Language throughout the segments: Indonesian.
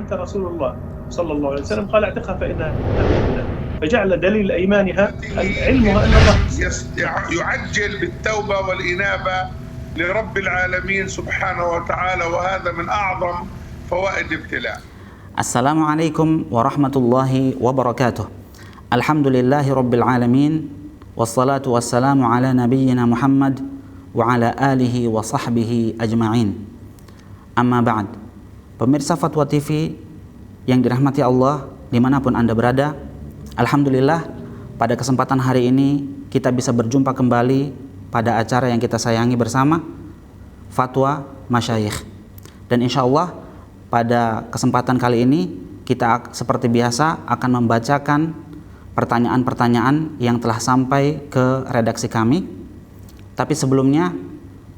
أنت رسول الله صلى الله عليه وسلم قال اعتقها فإنها مؤمنة، فجعل دليل أيمانها علمها أن الله يعجل بالتوبة والإنابة لرب العالمين سبحانه وتعالى، وهذا من أعظم فوائد ابتلاء. Assalamualaikum warahmatullahi wabarakatuh. Alhamdulillahi rabbil alamin, wassalatu wassalamu ala nabiyyina Muhammad wa ala alihi wa sahbihi ajma'in. Amma ba'd. Pemirsa Fatwa TV yang dirahmati Allah dimanapun Anda berada, alhamdulillah pada kesempatan hari ini kita bisa berjumpa kembali pada acara yang kita sayangi bersama, Fatwa Masyayikh. Dan insya Allah pada kesempatan kali ini kita seperti biasa akan membacakan pertanyaan-pertanyaan yang telah sampai ke redaksi kami. Tapi sebelumnya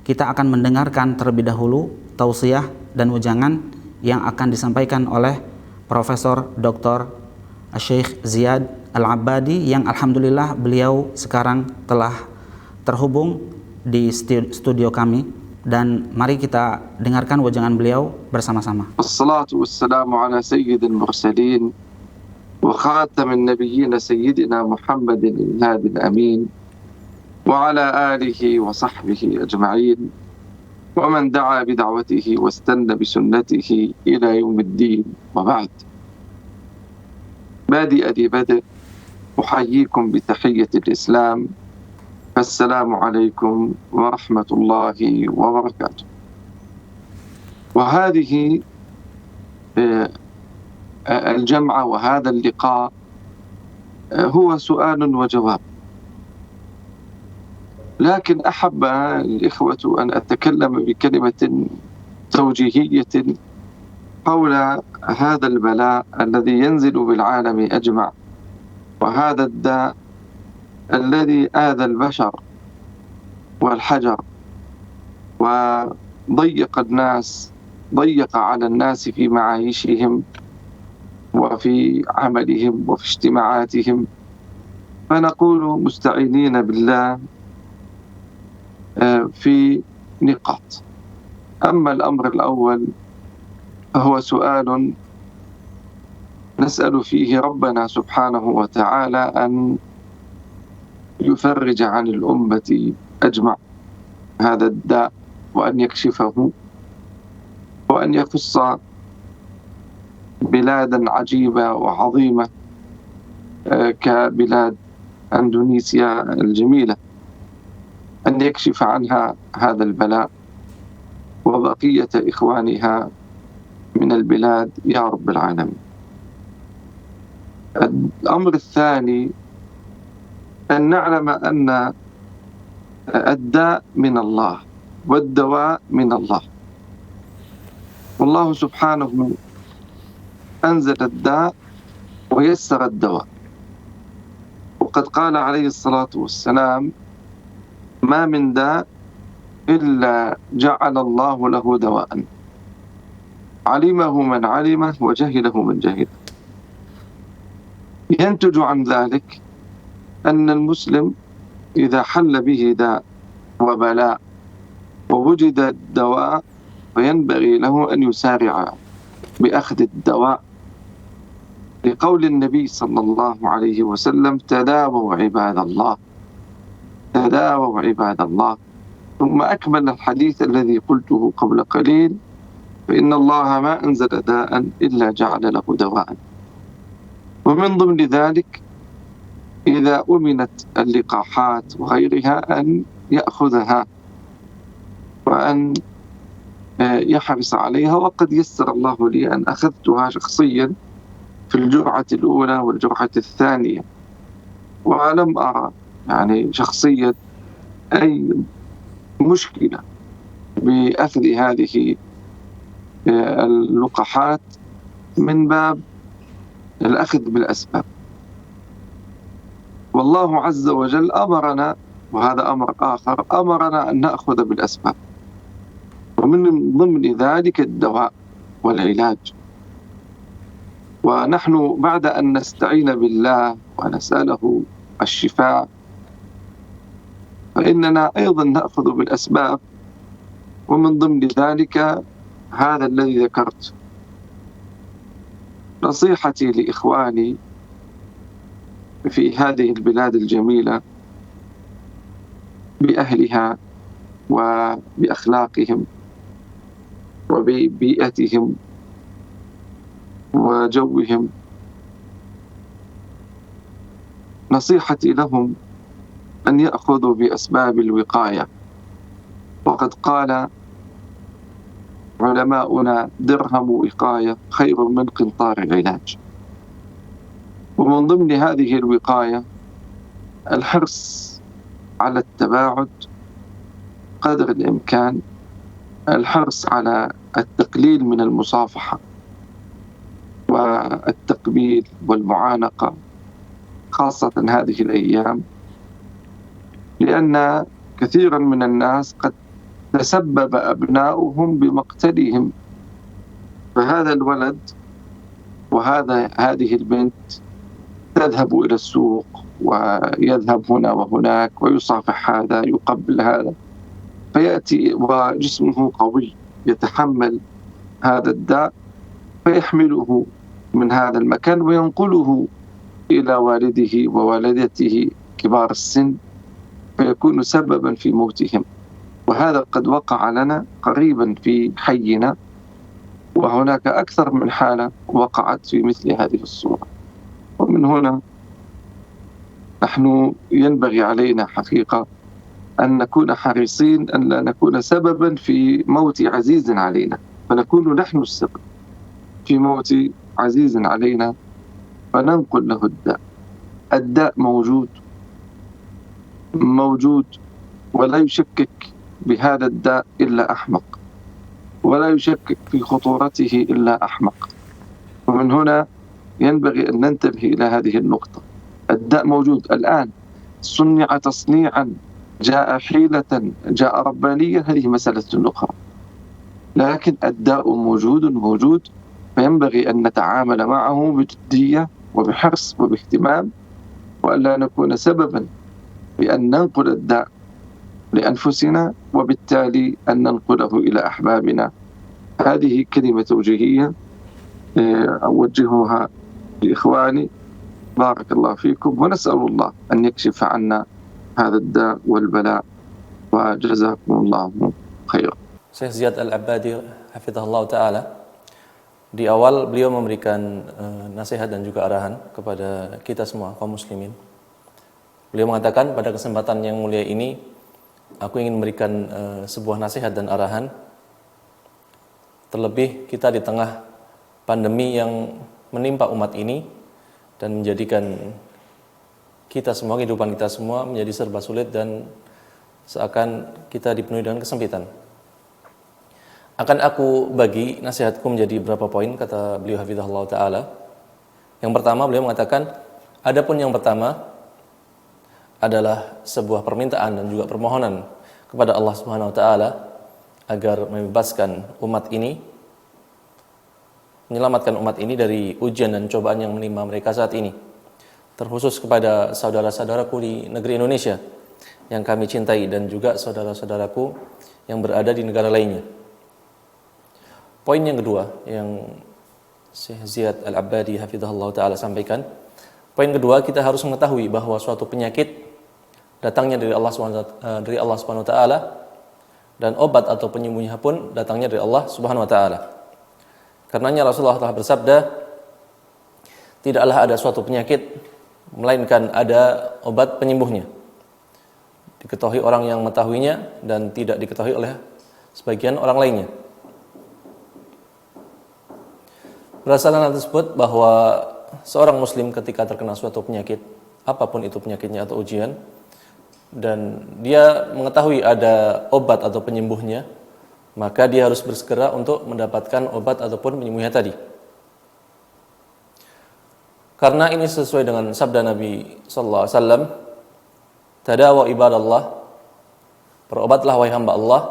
kita akan mendengarkan terlebih dahulu tausiah dan wejangan yang akan disampaikan oleh Profesor Dr. Syekh Ziyad Al-Abbadi yang alhamdulillah beliau sekarang telah terhubung di studio kami. Dan mari kita dengarkan wejangan beliau bersama-sama. Wassalatu wassalamu ala sayyidil mursalin wa khatamin nabiyyin sayyidina Muhammadin al-hadil amin wa ala alihi wa sahbihi ajma'in wa man da'a bida'watihi wastanna bisunnatihi ila yawmiddin wa ba'd. بادئ بدء أحييكم بتحية الإسلام، السلام عليكم ورحمة الله وبركاته. وهذه الجمعة وهذا اللقاء هو سؤال وجواب، لكن أحب الإخوة أن أتكلم بكلمة توجيهية حول هذا البلاء الذي ينزل بالعالم أجمع، وهذا الداء الذي آذى البشر والحجر وضيق على الناس في معايشهم وفي عملهم وفي اجتماعاتهم. فنقول مستعينين بالله في نقاط. أما الأمر الأول فهو سؤال نسأل فيه ربنا سبحانه وتعالى أن يفرج عن الأمة أجمع هذا الداء، وأن يكشفه، وأن يخص بلادا عجيبة وعظيمة كبلاد أندونيسيا الجميلة، أن يكشف عنها هذا البلاء وبقية إخوانها من البلاد يا رب العالمين. الأمر الثاني أن نعلم أن الداء من الله والدواء من الله، والله سبحانه أنزل الداء ويسر الدواء، وقد قال عليه الصلاة والسلام: ما من داء إلا جعل الله له دواء، علمه من علمه وجهله من جهله. ينتج عن ذلك أن المسلم إذا حل به داء وبلاء ووجد الدواء فينبغي له أن يسارع بأخذ الدواء، لقول النبي صلى الله عليه وسلم: تداووا عباد الله، تداووا عباد الله. ثم أكمل الحديث الذي قلته قبل قليل: فإن الله ما أنزل داء إلا جعل له دواء. ومن ضمن ذلك إذا أمنت اللقاحات وغيرها أن يأخذها وأن يحرص عليها، وقد يسر الله لي أن أخذتها شخصيا في الجرعة الأولى والجرعة الثانية، ولم أرى شخصيا أي مشكلة بأخذ هذه اللقاحات من باب الأخذ بالأسباب. والله عز وجل أمرنا، وهذا أمر آخر، أمرنا أن نأخذ بالأسباب، ومن ضمن ذلك الدواء والعلاج. ونحن بعد أن نستعين بالله ونسأله الشفاء فإننا أيضا نأخذ بالأسباب، ومن ضمن ذلك هذا الذي ذكرت، نصيحتي لإخواني في هذه البلاد الجميلة بأهلها وبأخلاقهم وببيئتهم وجوهم، نصيحتي لهم أن يأخذوا بأسباب الوقاية. وقد قال علماؤنا: درهم وقاية خير من قنطار علاج. ومن ضمن هذه الوقاية الحرص على التباعد قدر الإمكان، الحرص على التقليل من المصافحة والتقبيل والمعانقة، خاصة هذه الأيام، لأن كثيرا من الناس قد تسبب أبناؤهم بمقتلهم. فهذا الولد هذه البنت تذهب إلى السوق ويذهب هنا وهناك ويصافح هذا يقبل هذا، فيأتي وجسمه قوي يتحمل هذا الداء، فيحمله من هذا المكان وينقله إلى والده ووالدته كبار السن، فيكون سببا في موتهم. وهذا قد وقع لنا قريبا في حينا، وهناك أكثر من حالة وقعت في مثل هذه الصورة. ومن هنا نحن ينبغي علينا حقيقة أن نكون حريصين أن لا نكون سببا في موت عزيز علينا، فنكون نحن السبب في موت عزيز علينا، فننقل له الداء. الداء موجود، ولا يشكك بهذا الداء إلا أحمق، ولا يشكك في خطورته إلا أحمق. ومن هنا ينبغي أن ننتبه إلى هذه النقطة. الداء موجود الآن، صنع تصنيعا، جاء حيلة، جاء ربانية، هذه مسألة أخرى، لكن الداء موجود، فينبغي أن نتعامل معه بجدية وبحرص وباهتمام، وألا نكون سببا بأن ننقل الداء لأنفسنا وبالتالي أن ننقله إلى أحبابنا. هذه كلمة توجيهية أوجهها لإخواني، بارك الله فيكم، ونسأل الله أن يكشف عنا هذا الداء والبلاء، وجزاكم الله خيرا. Syekh Ziyad Al-Abadi hafizahullah ta'ala, di awal beliau memberikan nasihat dan juga arahan kepada kita semua kaum muslimin. Beliau mengatakan, pada kesempatan yang mulia ini aku ingin memberikan sebuah nasihat dan arahan, terlebih kita di tengah pandemi yang menimpa umat ini dan menjadikan kita semua, kehidupan kita semua menjadi serba sulit dan seakan kita dipenuhi dengan kesempitan. Akan aku bagi nasihatku menjadi beberapa poin, kata beliau hafizahullah ta'ala. Yang pertama, beliau mengatakan, adapun yang pertama adalah sebuah permintaan dan juga permohonan kepada Allah Subhanahu wa taala agar membebaskan umat ini, menyelamatkan umat ini dari ujian dan cobaan yang menimpa mereka saat ini. Terkhusus kepada saudara-saudaraku di negeri Indonesia yang kami cintai dan juga saudara-saudaraku yang berada di negara lainnya. Poin yang kedua yang Syekh Ziyad Al-Abadi hafizahullah ta'ala sampaikan, poin kedua, kita harus mengetahui bahwa suatu penyakit datangnya dari Allah Subhanahu wa taala, dan obat atau penyembuhnya pun datangnya dari Allah Subhanahu wa taala. Karenanya Rasulullah telah bersabda, tidaklah ada suatu penyakit melainkan ada obat penyembuhnya. Diketahui orang yang mengetahuinya dan tidak diketahui oleh sebagian orang lainnya. Berdasarkan hal tersebut bahwa seorang muslim ketika terkena suatu penyakit, apapun itu penyakitnya atau ujian, dan dia mengetahui ada obat atau penyembuhnya, maka dia harus bersegera untuk mendapatkan obat ataupun penyembuhnya tadi. Karena ini sesuai dengan sabda Nabi sallallahu alaihi wasallam, "Tadawa ibadallah," berobatlah wahai hamba Allah,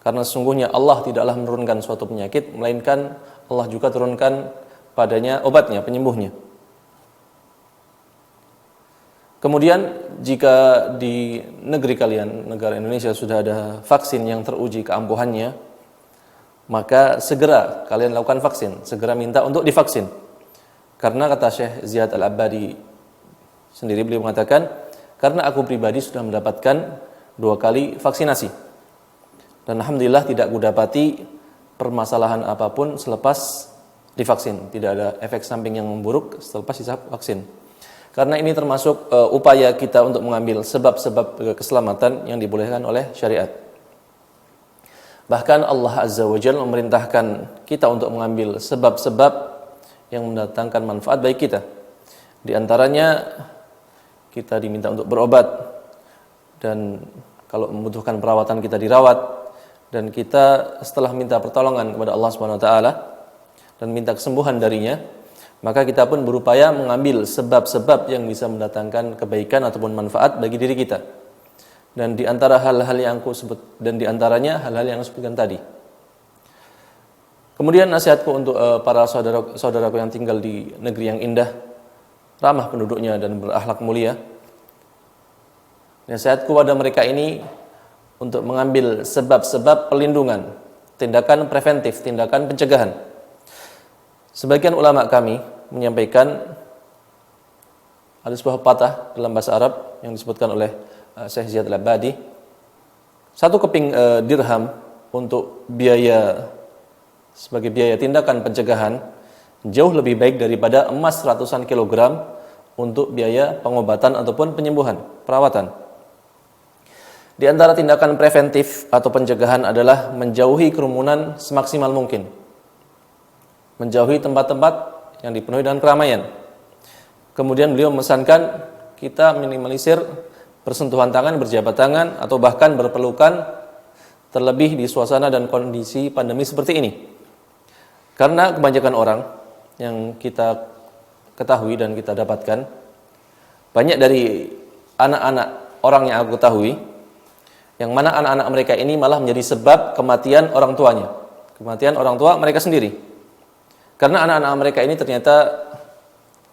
karena sesungguhnya Allah tidaklah menurunkan suatu penyakit melainkan Allah juga turunkan padanya obatnya, penyembuhnya. Kemudian jika di negeri kalian, negara Indonesia, sudah ada vaksin yang teruji keampuhannya, maka segera kalian lakukan vaksin, segera minta untuk divaksin. Karena kata Syekh Ziyad Al-Abadi sendiri, beliau mengatakan, karena aku pribadi sudah mendapatkan 2 kali vaksinasi. Dan alhamdulillah tidak kudapati permasalahan apapun selepas divaksin. Tidak ada efek samping yang memburuk selepas divaksin. Karena ini termasuk upaya kita untuk mengambil sebab-sebab keselamatan yang dibolehkan oleh syariat. Bahkan Allah Azza wa Jalla memerintahkan kita untuk mengambil sebab-sebab yang mendatangkan manfaat bagi kita. Di antaranya kita diminta untuk berobat, dan kalau membutuhkan perawatan kita dirawat, dan kita setelah minta pertolongan kepada Allah Subhanahu wa taala dan minta kesembuhan darinya, maka kita pun berupaya mengambil sebab-sebab yang bisa mendatangkan kebaikan ataupun manfaat bagi diri kita. Dan di antara hal-hal yang aku sebut, dan di antaranya hal-hal yang aku sebutkan tadi. Kemudian nasihatku untuk para saudaraku yang tinggal di negeri yang indah, ramah penduduknya dan berakhlak mulia. Nasihatku pada mereka ini untuk mengambil sebab-sebab pelindungan, tindakan preventif, tindakan pencegahan. Sebagian ulama kami menyampaikan ada sebuah pepatah dalam bahasa Arab yang disebutkan oleh Syekh Ziyad Al-Abadi, 1 keping dirham untuk biaya sebagai biaya tindakan pencegahan jauh lebih baik daripada emas ratusan kilogram untuk biaya pengobatan ataupun penyembuhan, perawatan. Di antara tindakan preventif atau pencegahan adalah menjauhi kerumunan semaksimal mungkin. Menjauhi tempat-tempat yang dipenuhi dengan keramaian. Kemudian beliau memesankan kita minimalisir bersentuhan tangan, berjabat tangan, atau bahkan berpelukan, terlebih di suasana dan kondisi pandemi seperti ini. Karena kebanyakan orang yang kita ketahui dan kita dapatkan, banyak dari anak-anak orang yang aku ketahui, yang mana anak-anak mereka ini malah menjadi sebab kematian orang tuanya, kematian orang tua mereka sendiri. Karena anak-anak mereka ini ternyata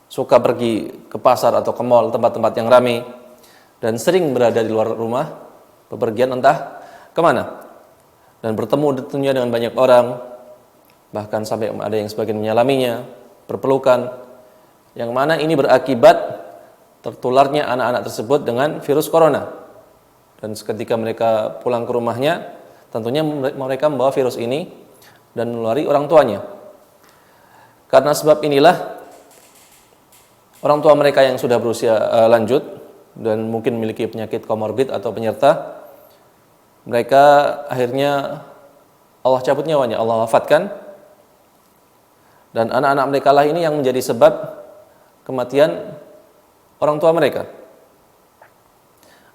suka pergi ke pasar atau ke mal, tempat-tempat yang ramai, dan sering berada di luar rumah, bepergian entah kemana, dan bertemu tentunya dengan banyak orang, bahkan sampai ada yang sebagian menyalaminya, berpelukan, yang mana ini berakibat tertularnya anak-anak tersebut dengan virus corona. Dan ketika mereka pulang ke rumahnya, tentunya mereka membawa virus ini dan menulari orang tuanya. Karena sebab inilah orang tua mereka yang sudah berusia lanjut dan mungkin memiliki penyakit komorbid atau penyerta, mereka akhirnya Allah cabut nyawanya, Allah wafatkan, dan anak-anak mereka lah ini yang menjadi sebab kematian orang tua mereka.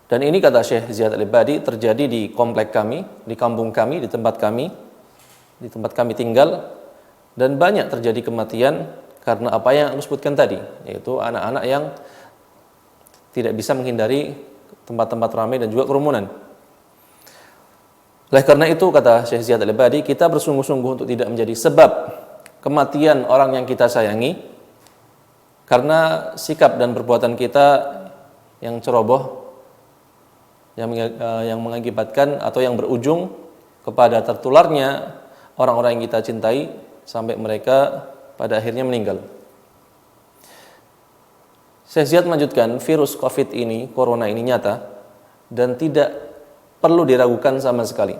Dan ini kata Syekh Ziyad Al-Abadi terjadi di komplek kami, di kampung kami, di tempat kami tinggal, dan banyak terjadi kematian karena apa yang aku sebutkan tadi, yaitu anak-anak yang tidak bisa menghindari tempat-tempat ramai dan juga kerumunan. Oleh karena itu kata Syekh Ziyad Al-Abadi, kita bersungguh-sungguh untuk tidak menjadi sebab kematian orang yang kita sayangi karena sikap dan perbuatan kita yang ceroboh, yang mengakibatkan atau yang berujung kepada tertularnya orang-orang yang kita cintai sampai mereka pada akhirnya meninggal. Syekh Ziyad melanjutkan, virus COVID ini, corona ini nyata dan tidak perlu diragukan sama sekali.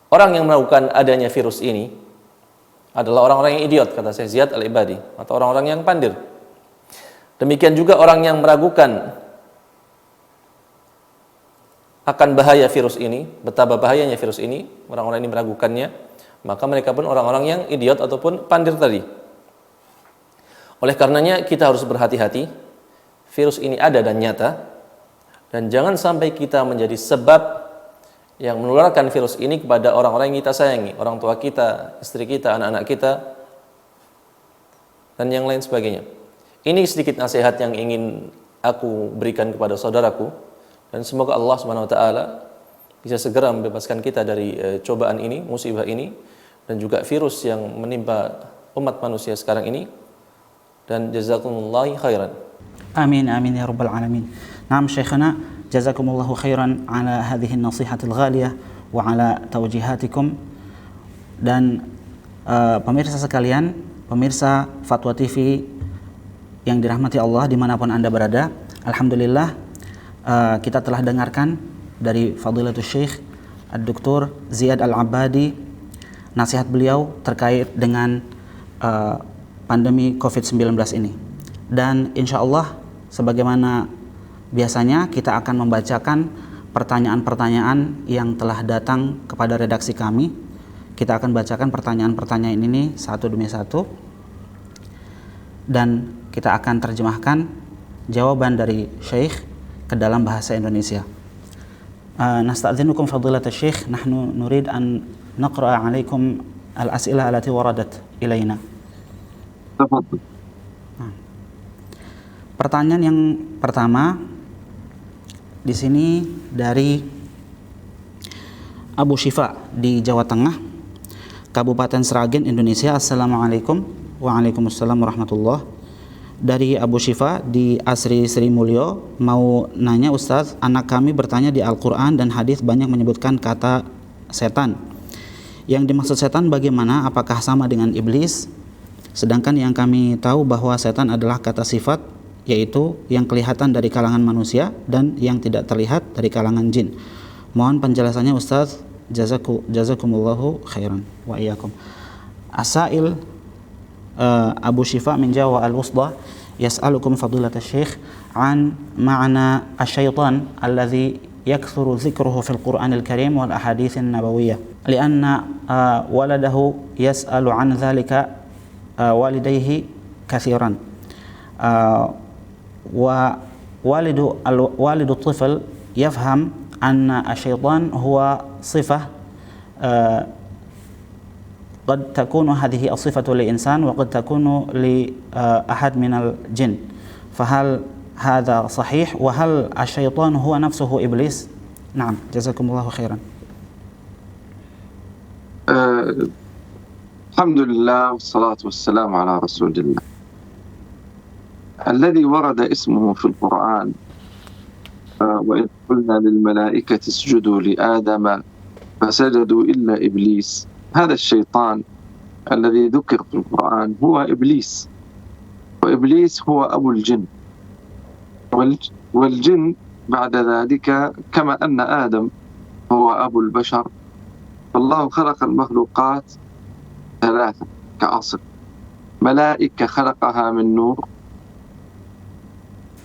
Orang yang meragukan adanya virus ini adalah orang-orang yang idiot, kata Syekh Ziyad Al-Abadi, atau orang-orang yang pandir. Demikian juga orang yang meragukan akan bahaya virus ini, betapa bahayanya virus ini, orang-orang ini meragukannya, maka mereka pun orang-orang yang idiot ataupun pandir tadi. Oleh karenanya kita harus berhati-hati, virus ini ada dan nyata, dan jangan sampai kita menjadi sebab yang menularkan virus ini kepada orang-orang yang kita sayangi, orang tua kita, istri kita, anak-anak kita, dan yang lain sebagainya. Ini sedikit nasihat yang ingin aku berikan kepada saudaraku, dan semoga Allah Subhanahu wa taala bisa segera membebaskan kita dari cobaan ini, musibah ini, dan juga virus yang menimpa umat manusia sekarang ini. Dan jazakumullahu khairan. Amin amin ya rabbal alamin. Naam Syekhana, jazakumullahu khairan ala hadhihi an-nasihatil ghaliyah wa ala tawjihatikum. Dan pemirsa sekalian, pemirsa Fatwa TV yang dirahmati Allah dimanapun Anda berada. Alhamdulillah, kita telah dengarkan dari Fadilatul Syekh Dr. Ziyad Al-Abadi nasihat beliau terkait dengan pandemi COVID-19 ini. Dan insya Allah sebagaimana biasanya kita akan membacakan pertanyaan-pertanyaan yang telah datang kepada redaksi kami. Kita akan bacakan pertanyaan-pertanyaan ini satu demi satu dan kita akan terjemahkan jawaban dari Syekh ke dalam bahasa Indonesia. Nasta'dzinukum fadilatul Syekh, nahnu nurid an naqra'a 'alaikum al-as'ilah allati waradat ilaina. Tafadhal. Pertanyaan yang pertama di sini dari Abu Syifa di Jawa Tengah, Kabupaten Sragen, Indonesia. Assalamualaikum. Waalaikumsalam warahmatullah. Dari Abu Syifa di Asri Sri Mulyo, mau nanya Ustaz, anak kami bertanya di Al-Quran dan hadis banyak menyebutkan kata setan. Yang dimaksud setan bagaimana? Apakah sama dengan iblis? Sedangkan yang kami tahu bahwa setan adalah kata sifat, yaitu yang kelihatan dari kalangan manusia dan yang tidak terlihat dari kalangan jin. Mohon penjelasannya Ustaz. Jazakumullahu khairan wa iyyakum. Asail Abu Syifa min Jawa Al-Wusda yas'alukum fadilatul Syekh an ma'na asy-syaitan alladhi yakthuru dzikruhu fil Qur'anil Karim wal ahaditsin nabawiyyah lianna waladahu yas'alu an dzalika walidayhi katsiran wa walidu tifl yafham anna asy-syaitan huwa صفة قد تكون هذه الصفة لإنسان وقد تكون لأحد من الجن، فهل هذا صحيح؟ وهل الشيطان هو نفسه إبليس؟ نعم، جزاكم الله خيرا. الحمد لله والصلاة والسلام على رسول الله. الذي ورد اسمه في القرآن وإذ قلنا للملائكة اسجدوا لآدم فسجدوا إلا إبليس، هذا الشيطان الذي ذكر في القرآن هو إبليس، وإبليس هو أبو الجن، والجن بعد ذلك كما أن آدم هو أبو البشر، فالله خلق المخلوقات ثلاثة كأصل: ملائكة خلقها من نور،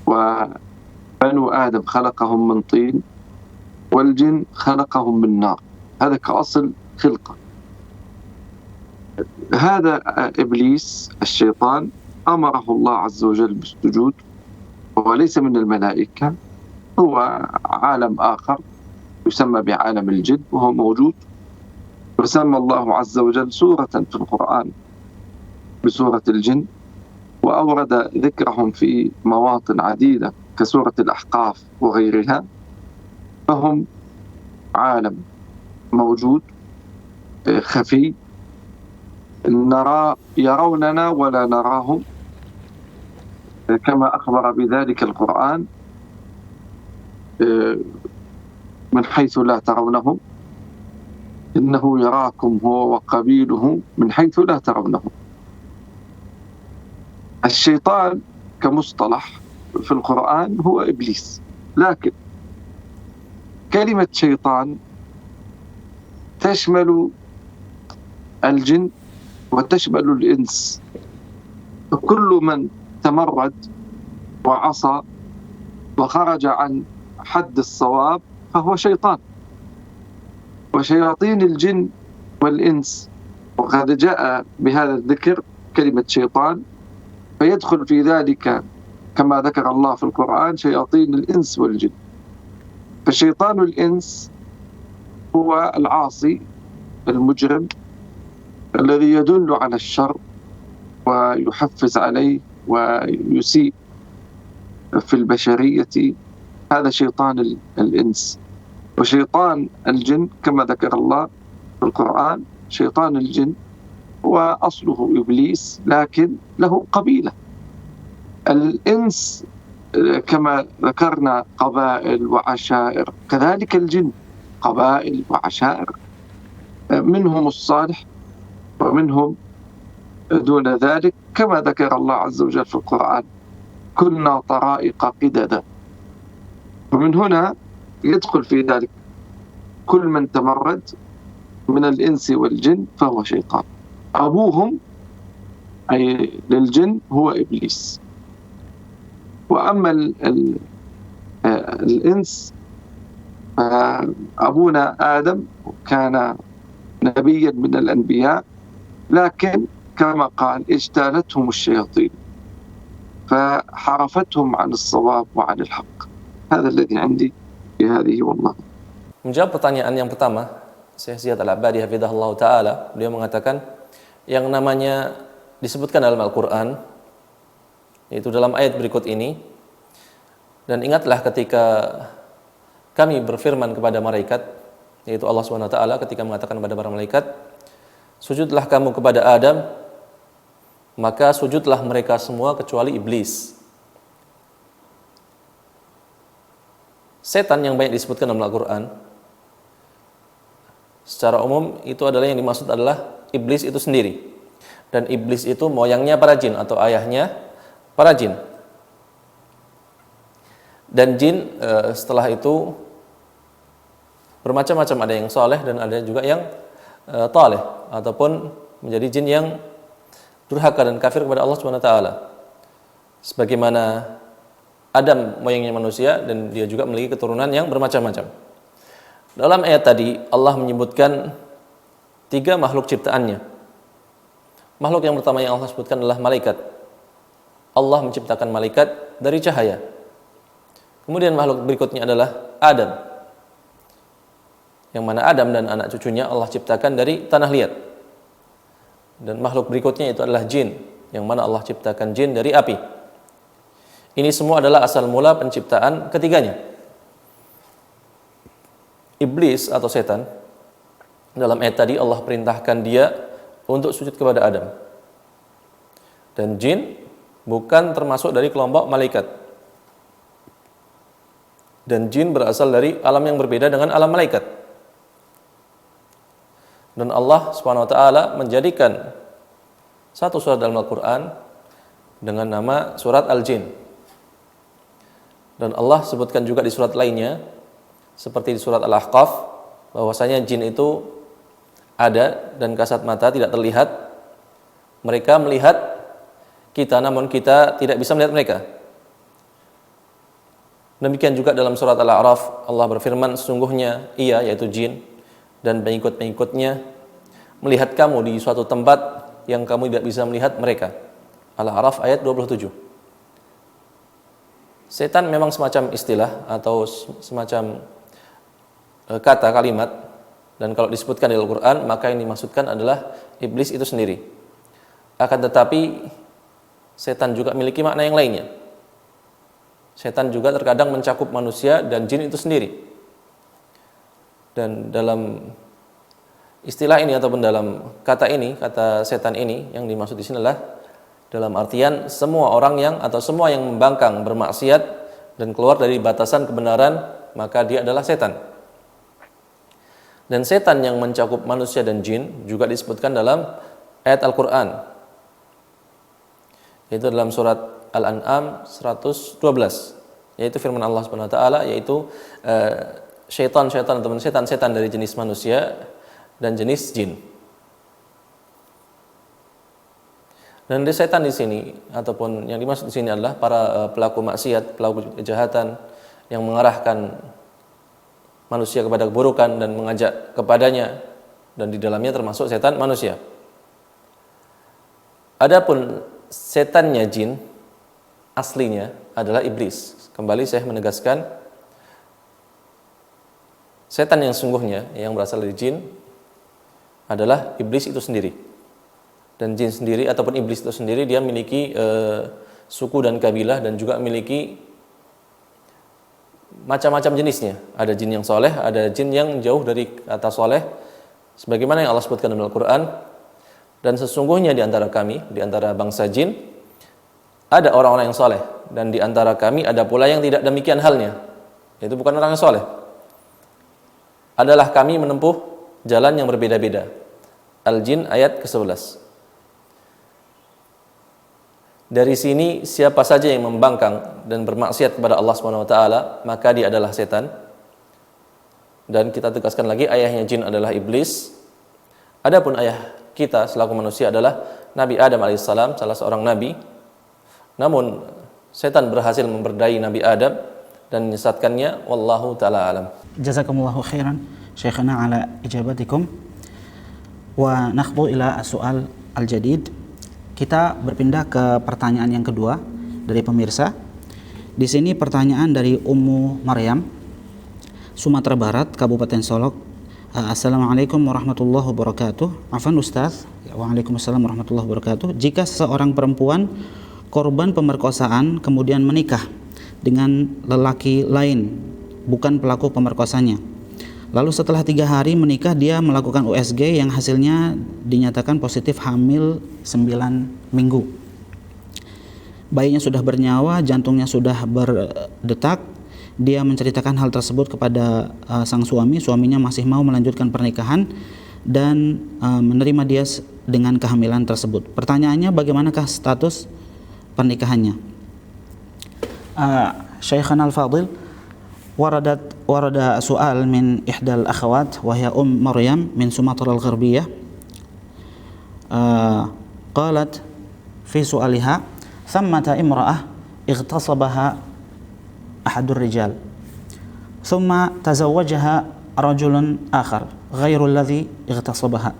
وبنو آدم خلقهم من طين، والجن خلقهم من نار. هذا كأصل خلقة. هذا إبليس الشيطان أمره الله عز وجل بالسجود، وهو ليس من الملائكة، هو عالم آخر يسمى بعالم الجن وهو موجود، وسمى الله عز وجل سورة في القرآن بسورة الجن، وأورد ذكرهم في مواطن عديدة كسورة الأحقاف وغيرها، فهم عالم موجود خفي يروننا ولا نراهم، كما أخبر بذلك القرآن من حيث لا ترونهم إنه يراكم هو وقبيله من حيث لا ترونهم. الشيطان كمصطلح في القرآن هو إبليس، لكن كلمة شيطان تشمل الجن وتشمل الإنس، فكل من تمرد وعصى وخرج عن حد الصواب فهو شيطان. وشياطين الجن والإنس، وقد جاء بهذا الذكر كلمة شيطان، فيدخل في ذلك كما ذكر الله في القرآن شياطين الإنس والجن. فشيطان الإنس هو العاصي المجرم الذي يدل على الشر ويحفز عليه ويسيء في البشرية، هذا شيطان الإنس. وشيطان الجن كما ذكر الله في القرآن، شيطان الجن هو أصله إبليس لكن له قبيلة. الإنس كما ذكرنا قبائل وعشائر، كذلك الجن قبائل وعشائر، منهم الصالح ومنهم دون ذلك، كما ذكر الله عز وجل في القرآن: كنا طرائق قددا. ومن هنا يدخل في ذلك كل من تمرد من الإنس والجن فهو شيطان. أبوهم أي للجن هو إبليس. وأما الإنس أبونا آدم كان نبيا من الأنبياء، لكن كما قال اجتالتهم الشياطين فحرفتهم عن الصواب وعن الحق. هذا الذي عندي في هذه والله. Menjawab pertanyaan yang pertama, Syekh Ziyad Al-Abadi hafizahullah ta'ala, beliau mengatakan yang namanya disebutkan dalam Al-Quran, yaitu dalam ayat berikut ini, dan ingatlah ketika kami berfirman kepada malaikat, yaitu Allah SWT ketika mengatakan kepada para malaikat, sujudlah kamu kepada Adam, maka sujudlah mereka semua kecuali iblis. Setan yang banyak disebutkan dalam Al-Quran, secara umum itu adalah yang dimaksud adalah iblis itu sendiri. Dan iblis itu moyangnya para jin atau ayahnya para jin. Dan jin setelah itu bermacam-macam, ada yang soleh dan ada juga yang taleh, ataupun menjadi jin yang durhaka dan kafir kepada Allah SWT. Sebagaimana Adam moyangnya manusia dan dia juga memiliki keturunan yang bermacam-macam. Dalam ayat tadi Allah menyebutkan 3 makhluk ciptaannya. Makhluk yang pertama yang Allah sebutkan adalah malaikat. Allah menciptakan malaikat dari cahaya. Kemudian makhluk berikutnya adalah Adam, yang mana Adam dan anak cucunya Allah ciptakan dari tanah liat. Dan makhluk berikutnya itu adalah jin, yang mana Allah ciptakan jin dari api. Ini semua adalah asal mula penciptaan ketiganya. Iblis atau setan, dalam ayat tadi Allah perintahkan dia untuk sujud kepada Adam. Dan jin bukan termasuk dari kelompok malaikat. Dan jin berasal dari alam yang berbeda dengan alam malaikat. Dan Allah SWT menjadikan satu surat dalam Al-Quran dengan nama surat Al-Jin. Dan Allah sebutkan juga di surat lainnya, seperti di surat Al-Ahqaf, bahwasanya jin itu ada dan kasat mata tidak terlihat. Mereka melihat kita, namun kita tidak bisa melihat mereka. Demikian juga dalam surat Al-A'raf, Allah berfirman, sesungguhnya ia, yaitu jin, dan pengikut-pengikutnya melihat kamu di suatu tempat yang kamu tidak bisa melihat mereka. Al-A'raf ayat 27. Setan memang semacam istilah atau semacam kata, kalimat, dan kalau disebutkan di Al-Quran maka yang dimaksudkan adalah iblis itu sendiri. Akan tetapi setan juga memiliki makna yang lainnya. Setan juga terkadang mencakup manusia dan jin itu sendiri. Dan dalam istilah ini ataupun dalam kata ini, kata setan ini, yang dimaksud di sini adalah dalam artian semua orang yang atau semua yang membangkang, bermaksiat dan keluar dari batasan kebenaran, maka dia adalah setan. Dan setan yang mencakup manusia dan jin juga disebutkan dalam ayat Al-Quran, yaitu dalam surat Al-An'am 112, yaitu firman Allah SWT, yaitu syaitan-syaitan atau setan-setan dari jenis manusia dan jenis jin. Dan setan di sini ataupun yang dimaksud di sini adalah para pelaku maksiat, pelaku kejahatan yang mengarahkan manusia kepada keburukan dan mengajak kepadanya, dan di dalamnya termasuk setan manusia. Adapun setannya jin aslinya adalah iblis. Kembali saya menegaskan, setan yang sungguhnya yang berasal dari jin adalah iblis itu sendiri. Dan jin sendiri ataupun iblis itu sendiri dia memiliki suku dan kabilah, dan juga memiliki macam-macam jenisnya. Ada jin yang soleh, ada jin yang jauh dari kata soleh, sebagaimana yang Allah sebutkan dalam Al-Quran. Dan sesungguhnya di antara kami, di antara bangsa jin, ada orang-orang yang soleh, dan di antara kami ada pula yang tidak demikian halnya, yaitu bukan orang yang soleh. Adalah kami menempuh jalan yang berbeda-beda. Al-Jin ayat ke-11. Dari sini siapa saja yang membangkang dan bermaksiat kepada Allah Subhanahu wa taala, maka dia adalah setan. Dan kita tegaskan lagi, ayahnya jin adalah iblis. Adapun ayah kita selaku manusia adalah Nabi Adam alaihissalam, salah seorang nabi. Namun setan berhasil memperdaya Nabi Adam dan menyesatkannya. Wallahu taala alam. Jazakumullahu khairan Syekhana ala ijabatikum. Wa nakhdu ila soal al-jadid. Kita berpindah ke pertanyaan yang kedua dari pemirsa. Di sini pertanyaan dari Ummu Maryam, Sumatera Barat, Kabupaten Solok. Assalamualaikum warahmatullahi wabarakatuh. Afan Ustaz. Waalaikumsalam warahmatullahi wabarakatuh. Jika seseorang perempuan korban pemerkosaan kemudian menikah dengan lelaki lain, bukan pelaku pemerkosanya, lalu setelah 3 hari menikah dia melakukan USG yang hasilnya dinyatakan positif hamil 9 minggu. Bayinya sudah bernyawa, jantungnya sudah berdetak. Dia menceritakan hal tersebut kepada sang suami. Suaminya masih mau melanjutkan pernikahan dan menerima dia dengan kehamilan tersebut. Pertanyaannya, bagaimanakah status pernikahannya? Syekhana al-Fadil, ورد سؤال من إحدى الأخوات وهي مريم من سمطرة الغربية. قالت في سؤالها: ثمة امرأة اغتصبها أحد الرجال ثم تزوجها رجل آخر غير الذي اغتصبها،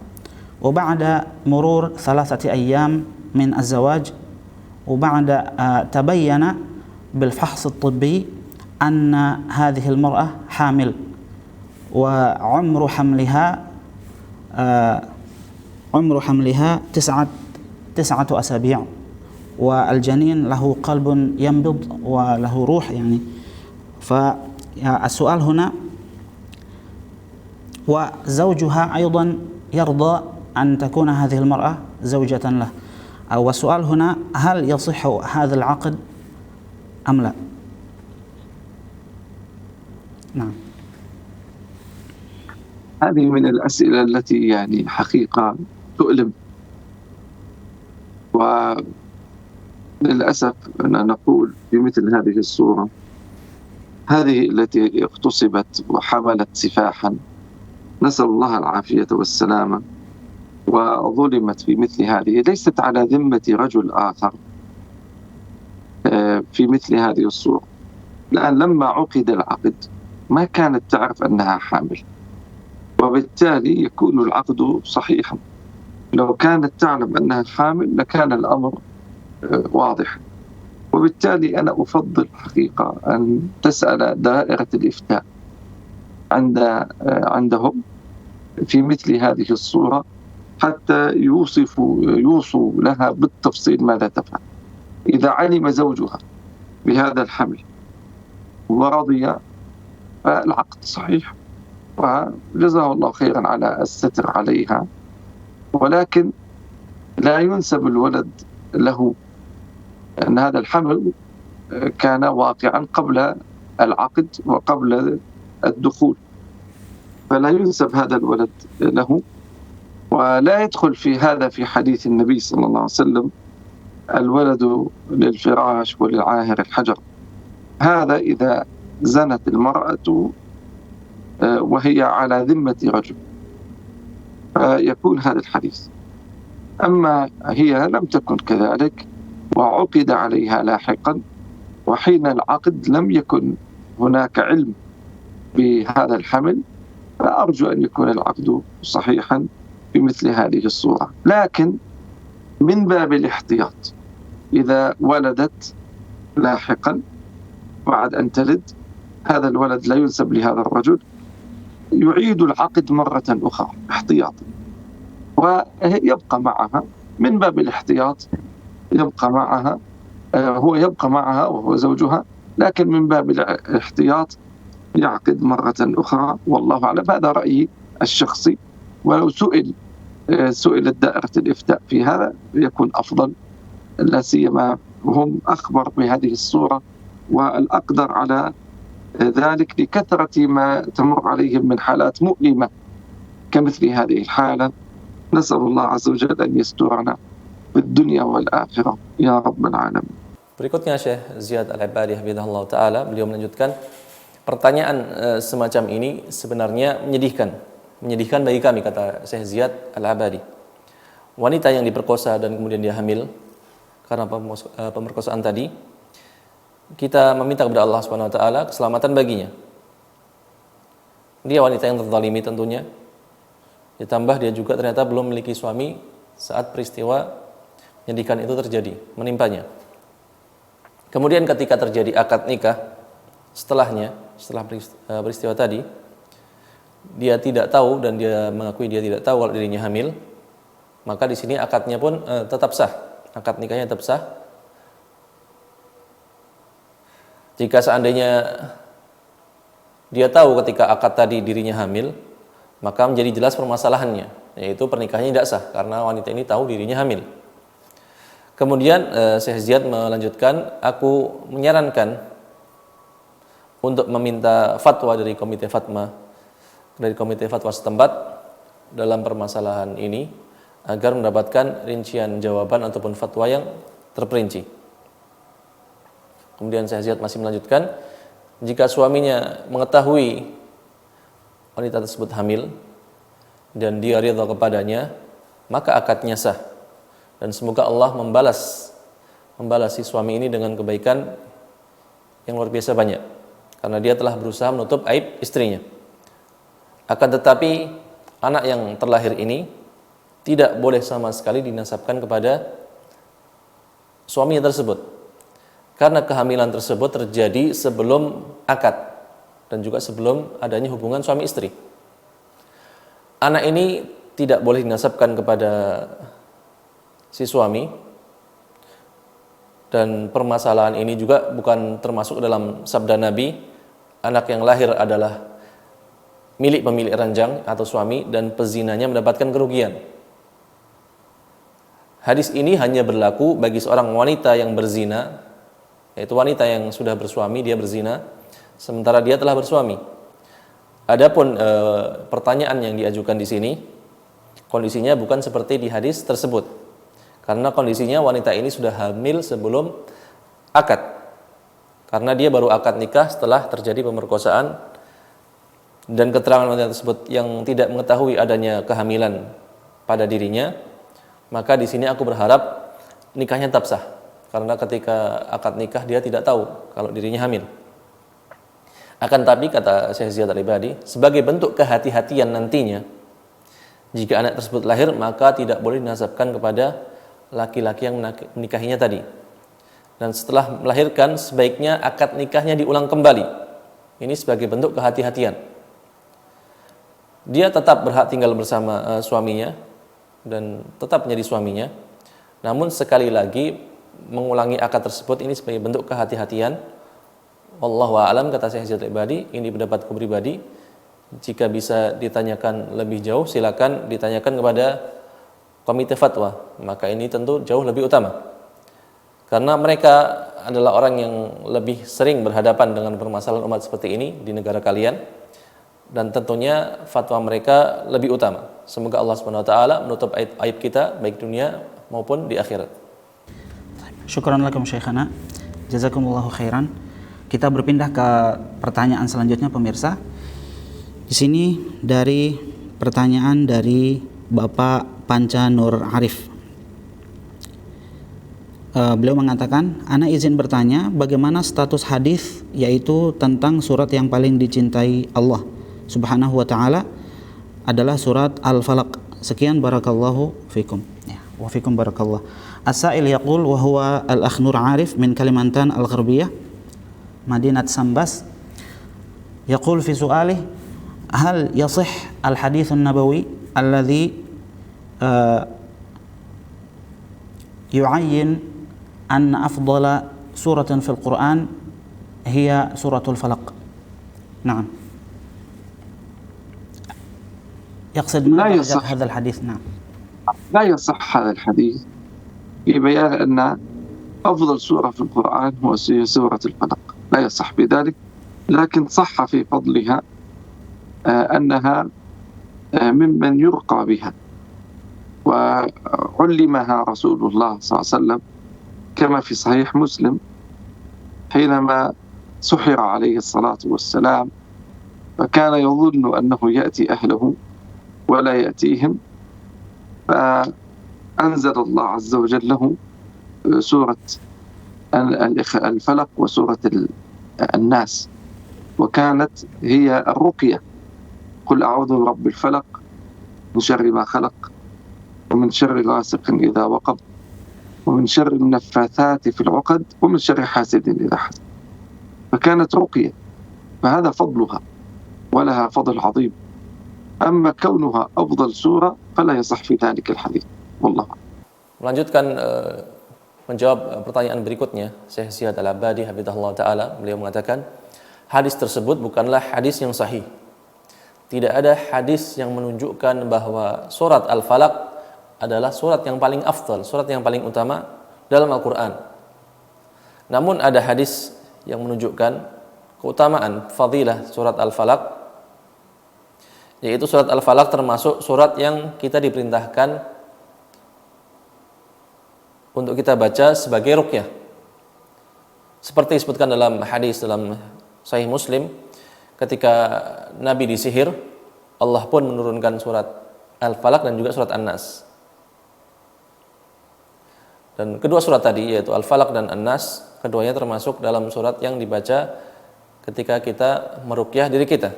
وبعد مرور 3 أيام من الزواج وبعد تبين بالفحص الطبي أن هذه المرأة حامل، وعمر حملها 9 أسابيع، والجنين له قلب ينبض وله روح يعني. فالسؤال هنا، وزوجها أيضا يرضى أن تكون هذه المرأة زوجة له، والسؤال هنا: هل يصح هذا العقد أم لا؟ نعم. هذه من الأسئلة التي يعني حقيقة تؤلم، وللأسف أن نقول في مثل هذه الصورة، هذه التي اغتصبت وحملت سفاحا، نسأل الله العافية والسلامة، وظلمت في مثل هذه، ليست على ذمة رجل آخر في مثل هذه الصورة. لأن لما عقد العقد ما كانت تعرف أنها حامل، وبالتالي يكون العقد صحيحا. لو كانت تعلم أنها حامل لكان الأمر واضح. وبالتالي أنا أفضل حقيقة أن تسأل دائرة الإفتاء عندهم في مثل هذه الصورة حتى يوصوا لها بالتفصيل ماذا تفعل. إذا علم زوجها بهذا الحمل ورضي فالعقد صحيح، وجزاه الله خيرا على الستر عليها، ولكن لا ينسب الولد له، أن هذا الحمل كان واقعا قبل العقد وقبل الدخول، فلا ينسب هذا الولد له. ولا يدخل في هذا في حديث النبي صلى الله عليه وسلم: الولد للفراش وللعاهر الحجر. هذا إذا زنت المرأة وهي على ذمة رجل فيكون هذا الحديث. أما هي لم تكن كذلك وعقد عليها لاحقا، وحين العقد لم يكن هناك علم بهذا الحمل، فأرجو أن يكون العقد صحيحا في مثل هذه الصورة. لكن من باب الاحتياط، إذا ولدت لاحقا بعد أن تلد هذا الولد لا ينسب لهذا الرجل، يعيد العقد مرة أخرى احتياطا، ويبقى معها من باب الاحتياط، يبقى معها، هو يبقى معها وهو زوجها، لكن من باب الاحتياط يعقد مرة أخرى. والله أعلم، هذا رأيي الشخصي، ولو سئلت دائرة الإفتاء في هذا يكون أفضل، لا سيما هم أخبر بهذه الصورة والأقدر على ذلك لكثرة ما تمر عليهم من حالات مؤلمة كمثل هذه الحالة. نسأل الله عز وجل أن يسترنا في الدنيا والآخرة يا رب العالمين. Berikutnya Syekh Ziyad Al-Ibadi hafizahullah taala, beliau melanjutkan, pertanyaan semacam ini sebenarnya menyedihkan bagi kami, kata Syekh Ziyad Al-Ibadi. Wanita yang diperkosa dan kemudian dia hamil karena pemerkosaan tadi, kita meminta kepada Allah Subhanahu wa taala keselamatan baginya. Dia wanita yang terzalimi tentunya. Ditambah dia juga ternyata belum memiliki suami saat peristiwa menyedihkan itu terjadi, menimpanya. Kemudian ketika terjadi akad nikah setelah peristiwa tadi, dia tidak tahu dan dia mengakui dia tidak tahu kalau dirinya hamil, maka di sini akadnya pun tetap sah, akad nikahnya tetap sah. Jika seandainya dia tahu ketika akad tadi dirinya hamil, maka menjadi jelas permasalahannya, yaitu pernikahannya tidak sah karena wanita ini tahu dirinya hamil. Kemudian Syekh Ziyad melanjutkan, aku menyarankan untuk meminta fatwa dari komite fatwa setempat dalam permasalahan ini agar mendapatkan rincian jawaban ataupun fatwa yang terperinci. Kemudian Syekh Ziyad masih melanjutkan, jika suaminya mengetahui wanita tersebut hamil dan dia ridha kepadanya, maka akadnya sah. Dan semoga Allah membalas si suami ini dengan kebaikan yang luar biasa banyak, karena dia telah berusaha menutup aib istrinya. Akan tetapi anak yang terlahir ini tidak boleh sama sekali dinasabkan kepada suaminya tersebut, karena kehamilan tersebut terjadi sebelum akad dan juga sebelum adanya hubungan suami istri. Anak ini tidak boleh dinasabkan kepada si suami, dan permasalahan ini juga bukan termasuk dalam sabda Nabi, anak yang lahir adalah milik pemilik ranjang atau suami dan pezinanya mendapatkan kerugian. Hadis ini hanya berlaku bagi seorang wanita yang berzina, yaitu wanita yang sudah bersuami, dia berzina sementara dia telah bersuami. Adapun pertanyaan yang diajukan di sini, kondisinya bukan seperti di hadis tersebut. Karena kondisinya wanita ini sudah hamil sebelum akad. Karena dia baru akad nikah setelah terjadi pemerkosaan, dan keterangan wanita tersebut yang tidak mengetahui adanya kehamilan pada dirinya, maka di sini aku berharap nikahnya tetap sah. Karena ketika akad nikah dia tidak tahu kalau dirinya hamil. Akan tapi kata Syekh Ziyad Al-Ibadi, sebagai bentuk kehati-hatian nantinya, jika anak tersebut lahir maka tidak boleh dinasabkan kepada laki-laki yang menikahinya tadi. Dan setelah melahirkan sebaiknya akad nikahnya diulang kembali. Ini sebagai bentuk kehati-hatian. Dia tetap berhak tinggal bersama suaminya dan tetap menjadi suaminya. Namun sekali lagi mengulangi akad tersebut ini sebagai bentuk kehati-hatian. Wallahu a'lam, kata Syekh Ziyad Al-Ibadi, ini pendapatku pribadi. Jika bisa ditanyakan lebih jauh, silakan ditanyakan kepada komite fatwa, maka ini tentu jauh lebih utama, karena mereka adalah orang yang lebih sering berhadapan dengan permasalahan umat seperti ini di negara kalian, dan tentunya fatwa mereka lebih utama. Semoga Allah Subhanahu wa taala menutup aib kita baik dunia maupun di akhirat. Syukran lakum Syekhana, jazakumullahu khairan. Kita berpindah ke pertanyaan selanjutnya pemirsa. Di sini dari pertanyaan dari Bapak Panca Nur Arif. Beliau mengatakan, ana izin bertanya, bagaimana status hadis yaitu tentang surat yang paling dicintai Allah Subhanahu wa taala adalah surat Al-Falaq. Sekian, barakallahu fikum. Ya, wa fikum barakallah. As-sa'il yaqul wa huwa al-akh Nur Arif min Kalimantan Al-Gharbiyah, Madinat Sambas. Yaqul fi su'alih, hal yasih al-hadits an-nabawi alladhi yu'ayyin anna afdala suratan fil Qur'an hiya suratul Falaq. Naam. يقصد ما درجة هذا الحديث؟ نعم. لا يصح هذا الحديث في بيان أن أفضل سورة في القرآن هو سورة الفلق، لا يصح بذلك، لكن صح في فضلها أنها ممن يرقى بها، علمها رسول الله صلى الله عليه وسلم كما في صحيح مسلم حينما سحر عليه الصلاة والسلام، فكان يظن أنه يأتي أهله ولا يأتيهم، فأنزل الله عز وجل له سورة الفلق وسورة الناس، وكانت هي الرقية. قل أعوذ برب الفلق من شر ما خلق ومن شر غاسق إذا وقب ومن شر النفاثات في العقد ومن شر حاسد إذا حسد. فكانت رقية، فهذا فضلها ولها فضل عظيم. أما كونها أفضل سورة فلا يصح في ذلك الحديث والله. Melanjutkan menjawab pertanyaan berikutnya, Syekh Ziyad Al-Abadi hafizahullah taala, beliau mengatakan hadis tersebut bukanlah hadis yang sahih. Tidak ada hadis yang menunjukkan bahwa surat Al-Falaq adalah surat yang paling afdal, surat yang paling utama dalam Al-Quran. Namun ada hadis yang menunjukkan keutamaan fadilah surat Al-Falaq, yaitu surat Al-Falaq termasuk surat yang kita diperintahkan untuk kita baca sebagai ruqyah. Seperti disebutkan dalam hadis dalam Sahih Muslim, ketika Nabi disihir, Allah pun menurunkan surat Al-Falaq dan juga surat An-Nas. Dan kedua surat tadi, yaitu Al-Falaq dan An-Nas, keduanya termasuk dalam surat yang dibaca ketika kita meruqyah diri kita.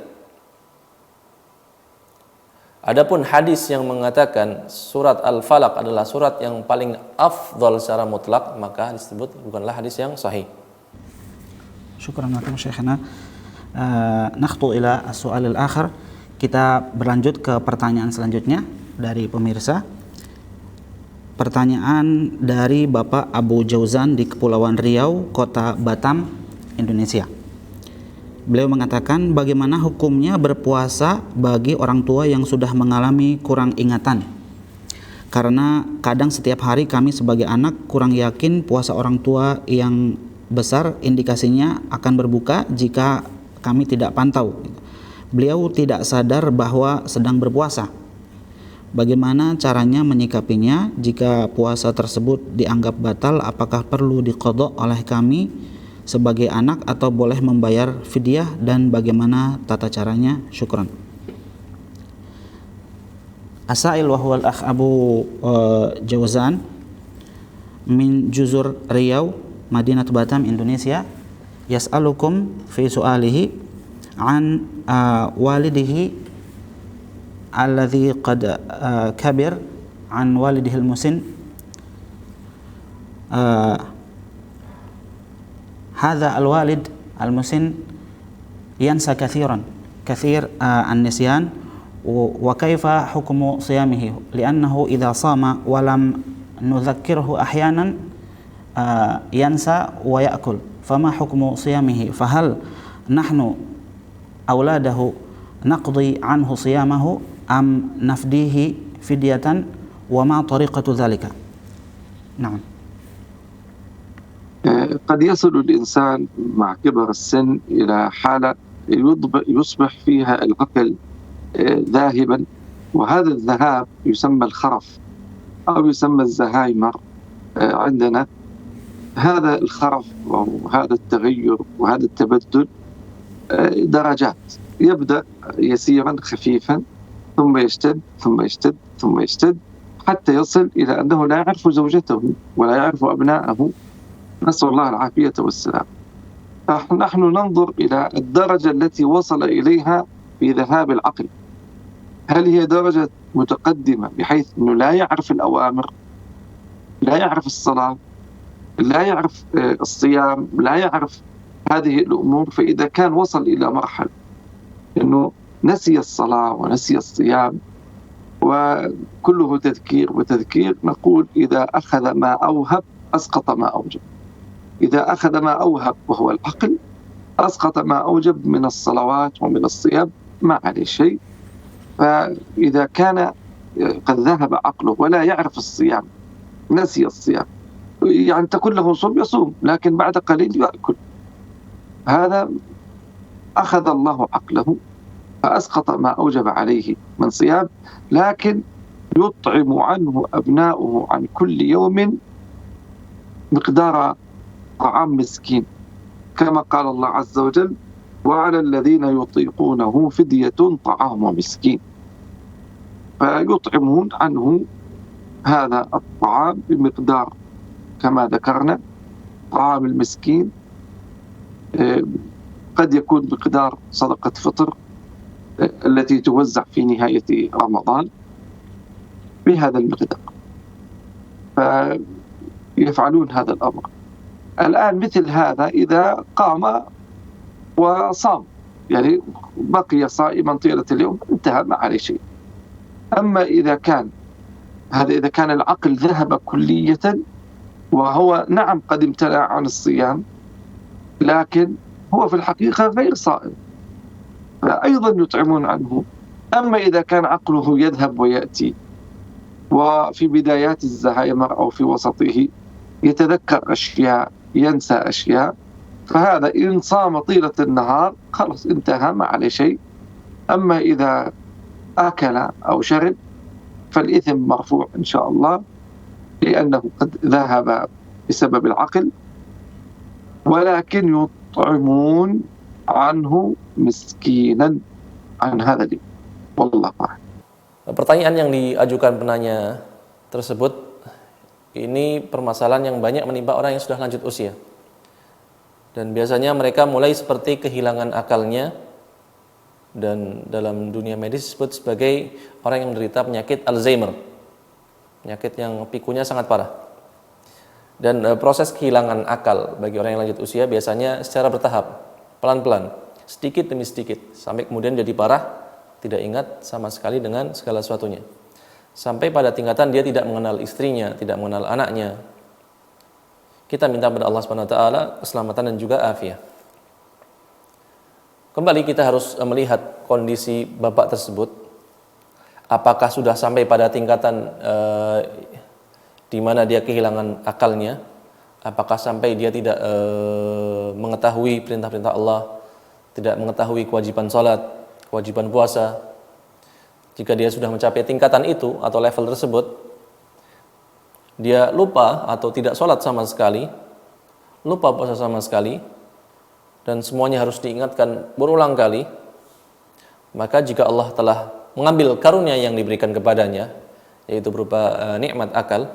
Adapun hadis yang mengatakan surat Al-Falaq adalah surat yang paling afdal secara mutlak, maka disebut bukanlah hadis yang sahih. Syukran lakum Syekhana. Nakhtu ila as-su'al al-akhir. Kita berlanjut ke pertanyaan selanjutnya dari pemirsa. Pertanyaan dari Bapak Abu Jauzan di Kepulauan Riau, Kota Batam, Indonesia. Beliau mengatakan, bagaimana hukumnya berpuasa bagi orang tua yang sudah mengalami kurang ingatan? Karena kadang setiap hari kami sebagai anak kurang yakin puasa orang tua yang besar indikasinya akan berbuka jika kami tidak pantau. Beliau tidak sadar bahwa sedang berpuasa. Bagaimana caranya menyikapinya jika puasa tersebut dianggap batal? Apakah perlu diqadha oleh kami sebagai anak atau boleh membayar fidyah, dan bagaimana tata caranya? Syukran. Asail wa huwa al-akh Abu Jauzan min Juzur Riau, Madinah Batam, Indonesia, yas'alukum fi su'alihi an walidihi alladhi qad kabir an walidihi al-musin. هذا الوالد المسن ينسى كثير النسيان، وكيف حكم صيامه؟ لأنه إذا صام ولم نذكره أحيانا ينسى ويأكل، فما حكم صيامه؟ فهل نحن أولاده نقضي عنه صيامه أم نفديه فدية، وما طريقة ذلك؟ نعم. قد يصل الإنسان مع كبر السن إلى حالة يصبح فيها العقل ذاهبا، وهذا الذهاب يسمى الخرف أو يسمى الزهايمر عندنا. هذا الخرف وهذا التغير وهذا التبدل درجات، يبدأ يسيرا خفيفا ثم يشتد ثم يشتد ثم يشتد حتى يصل إلى أنه لا يعرف زوجته ولا يعرف أبناءه، نسأل الله العافية والسلام. فنحن ننظر إلى الدرجة التي وصل إليها في ذهاب العقل، هل هي درجة متقدمة بحيث أنه لا يعرف الأوامر، لا يعرف الصلاة، لا يعرف الصيام، لا يعرف هذه الأمور؟ فإذا كان وصل إلى مرحلة أنه نسي الصلاة ونسي الصيام وكله تذكير وتذكير، نقول إذا أخذ ما أوهب أسقط ما أوجب. إذا أخذ ما أوهب وهو العقل أسقط ما أوجب من الصلوات ومن الصيام، ما عليه شيء. فإذا كان قد ذهب عقله ولا يعرف الصيام، نسي الصيام، يعني تقول له صم يصوم لكن بعد قليل يأكل، هذا أخذ الله عقله فأسقط ما أوجب عليه من صيام. لكن يطعم عنه أبناؤه عن كل يوم مقدار طعام مسكين، كما قال الله عز وجل: وعلى الذين يطيقونه فدية طعام مسكين. فيطعمون عنه هذا الطعام بمقدار كما ذكرنا. طعام المسكين قد يكون بمقدار صدقة فطر التي توزع في نهاية رمضان بهذا المقدار، فيفعلون هذا الأمر. الآن مثل هذا إذا قام وصام، يعني بقي صائما طيلة اليوم، انتهى، ما عليه شيء. أما إذا كان العقل ذهب كلية وهو نعم قد امتنع عن الصيام، لكن هو في الحقيقة غير صائم، فأيضا يطعمون عنه. أما إذا كان عقله يذهب ويأتي، وفي بدايات الزهايمر أو في وسطه يتذكر أشياء، ينسى أشياء، فهذا إن صام طيلة النهار خلاص انتهى، ما عليه شيء. أما إذا أكل أو شرب فالإثم مرفوع إن شاء الله، لأنه قد ذهب بسبب العقل، ولكن يطعمون عنه مسكينا عن هذا اليوم. والله أعلم. Pertanyaan yang diajukan penanya tersebut ini permasalahan yang banyak menimpa orang yang sudah lanjut usia. Dan biasanya mereka mulai seperti kehilangan akalnya, dan dalam dunia medis disebut sebagai orang yang menderita penyakit Alzheimer, penyakit yang pikunya sangat parah. Dan proses kehilangan akal bagi orang yang lanjut usia biasanya secara bertahap, pelan-pelan, sedikit demi sedikit, sampai kemudian jadi parah, tidak ingat sama sekali dengan segala sesuatunya. Sampai pada tingkatan dia tidak mengenal istrinya, tidak mengenal anaknya. Kita minta pada Allah Subhanahu wa taala keselamatan dan juga afiat. Kembali kita harus melihat kondisi bapak tersebut. Apakah sudah sampai pada tingkatan di mana dia kehilangan akalnya? Apakah sampai dia tidak mengetahui perintah-perintah Allah, tidak mengetahui kewajiban salat, kewajiban puasa? Jika dia sudah mencapai tingkatan itu atau level tersebut, dia lupa atau tidak sholat sama sekali, lupa puasa sama sekali, dan semuanya harus diingatkan berulang kali, maka jika Allah telah mengambil karunia yang diberikan kepadanya, yaitu berupa nikmat akal,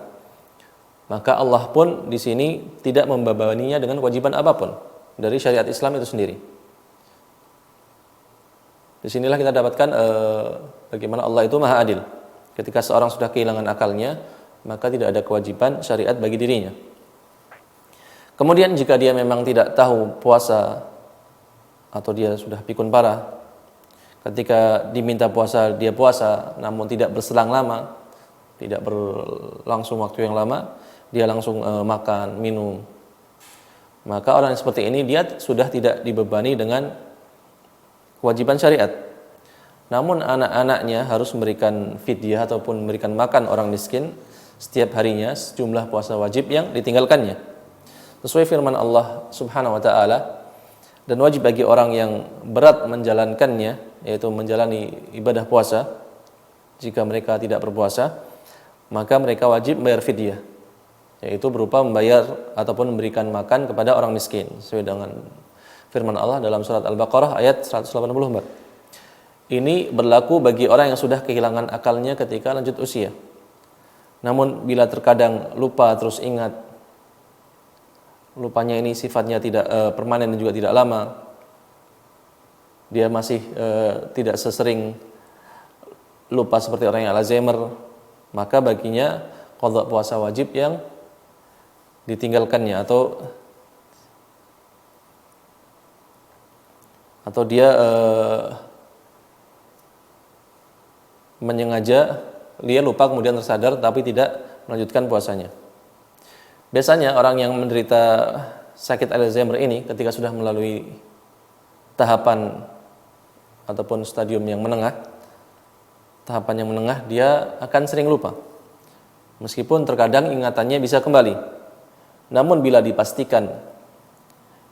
maka Allah pun di sini tidak membebaninya dengan kewajiban apapun dari syariat Islam itu sendiri. Di sinilah kita dapatkan bagaimana Allah itu maha adil. Ketika seorang sudah kehilangan akalnya, maka tidak ada kewajiban syariat bagi dirinya. Kemudian jika dia memang tidak tahu puasa, atau dia sudah pikun parah, ketika diminta puasa dia puasa, namun tidak berselang lama, tidak berlangsung waktu yang lama, dia langsung makan, minum, maka orang yang seperti ini dia sudah tidak dibebani dengan kewajiban syariat. Namun anak-anaknya harus memberikan fidyah ataupun memberikan makan orang miskin setiap harinya sejumlah puasa wajib yang ditinggalkannya, sesuai firman Allah Subhanahu wa taala. Dan wajib bagi orang yang berat menjalankannya, yaitu menjalani ibadah puasa, jika mereka tidak berpuasa, maka mereka wajib membayar fidyah, yaitu berupa membayar ataupun memberikan makan kepada orang miskin, sesuai dengan firman Allah dalam surat Al-Baqarah ayat 184. Ini berlaku bagi orang yang sudah kehilangan akalnya ketika lanjut usia. Namun bila terkadang lupa terus ingat, lupanya ini sifatnya tidak permanen dan juga tidak lama, dia masih tidak sesering lupa seperti orang yang Alzheimer, maka baginya qadha puasa wajib yang ditinggalkannya, atau dia menyengaja, dia lupa kemudian tersadar tapi tidak melanjutkan puasanya. Biasanya orang yang menderita sakit Alzheimer ini ketika sudah melalui tahapan ataupun stadium yang menengah, tahapan yang menengah, dia akan sering lupa. Meskipun terkadang ingatannya bisa kembali. Namun bila dipastikan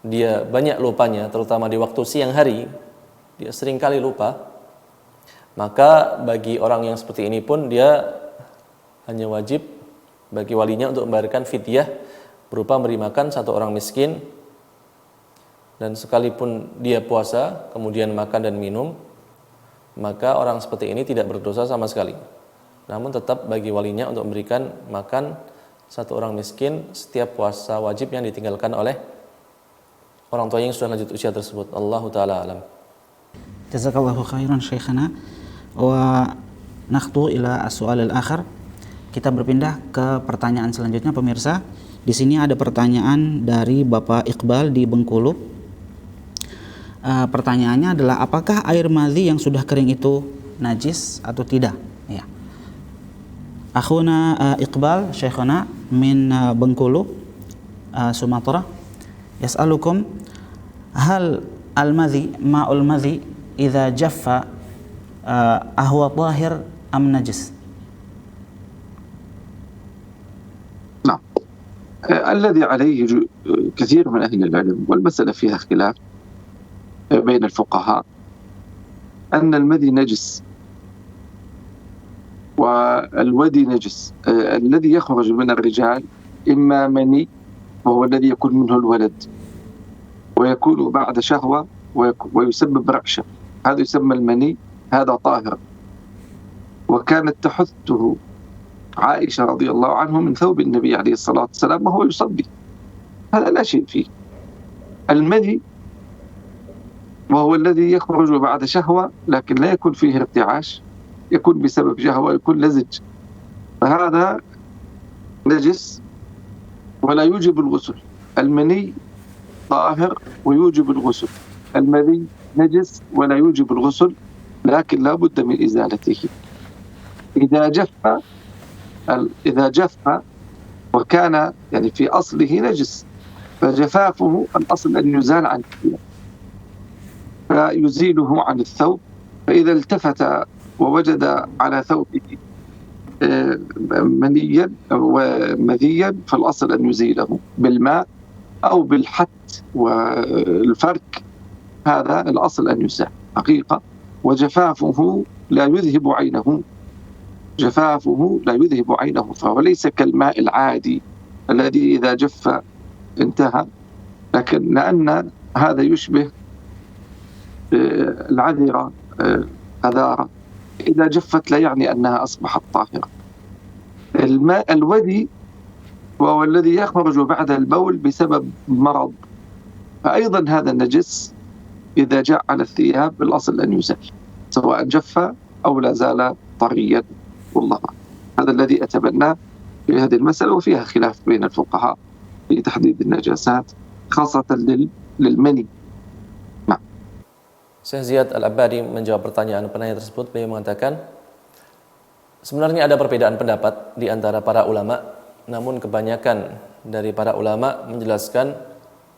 dia banyak lupanya, terutama di waktu siang hari, dia sering kali lupa, maka bagi orang yang seperti ini pun dia hanya wajib bagi walinya untuk membayarkan fidyah berupa memberi makan satu orang miskin, dan sekalipun dia puasa kemudian makan dan minum, maka orang seperti ini tidak berdosa sama sekali. Namun tetap bagi walinya untuk memberikan makan satu orang miskin setiap puasa wajib yang ditinggalkan oleh orang tua yang sudah lanjut usia tersebut. Allahu taala alam. Jazakallahu khairan Syekhana. Wa nakhtu ila as-su'al al-akhar. Kita berpindah ke pertanyaan selanjutnya pemirsa. Di sini ada pertanyaan dari Bapak Iqbal di Bengkulu. Pertanyaannya adalah, apakah air madhi yang sudah kering itu najis atau tidak? Ya. Akhuna Iqbal Syekhana min Bengkulu, Sumatera, yas'alukum hal al-madhi ma'ul madhi idza jaffa ahwa tahir am najis? نعم. الذي عليه كثير من أهل العلم، والمسألة فيها خلاف بين الفقهاء، أن المذي نجس والودي نجس. الذي يخرج من الرجال إما مني، وهو الذي يكون منه الولد ويكون بعد شهوة ويسبب رعشة، هذا يسمى المني، هذا طاهر. وكانت تحثه عائشة رضي الله عنه من ثوب النبي عليه الصلاة والسلام وهو يصلي، هذا لا شيء فيه. المني وهو الذي يخرج بعد شهوة لكن لا يكون فيه ارتعاش، يكون بسبب شهوة، يكون لزج، فهذا نجس ولا يوجب الغسل. المني طاهر ويوجب الغسل، المذي نجس ولا يوجب الغسل، لكن لا بد من إزالته. إذا جف وكان يعني في أصله نجس، فجفافه الأصل أن يزال عن الثياب، فيزيله عن الثوب. فإذا التفت ووجد على ثوبه منيا ومذيا فالأصل أن يزيله بالماء أو بالحت والفرك، هذا الأصل أن يزال حقيقة. وجفافه لا يذهب عينه، جفافه لا يذهب عينه، فهو ليس كالماء العادي الذي إذا جف انتهى، لكن لأن هذا يشبه العذرة أذارة، إذا جفت لا يعني أنها أصبحت طاهرة. الماء الودي وهو الذي يخرج بعد البول بسبب مرض، فأيضا هذا النجس إذا جاء على الثياب الأصل أن يزال سواء جف أو لا زال طريا، والله هذا الذي أتبناه في هذه المسألة. وفيها خلاف بين الفقهاء في تحديد النجاسات خاصة للمني. Syekh Ziyad Al-Abadi menjawab pertanyaan penanya tersebut. Beliau mengatakan, sebenarnya ada perbedaan pendapat di antara para ulama, namun kebanyakan dari para ulama menjelaskan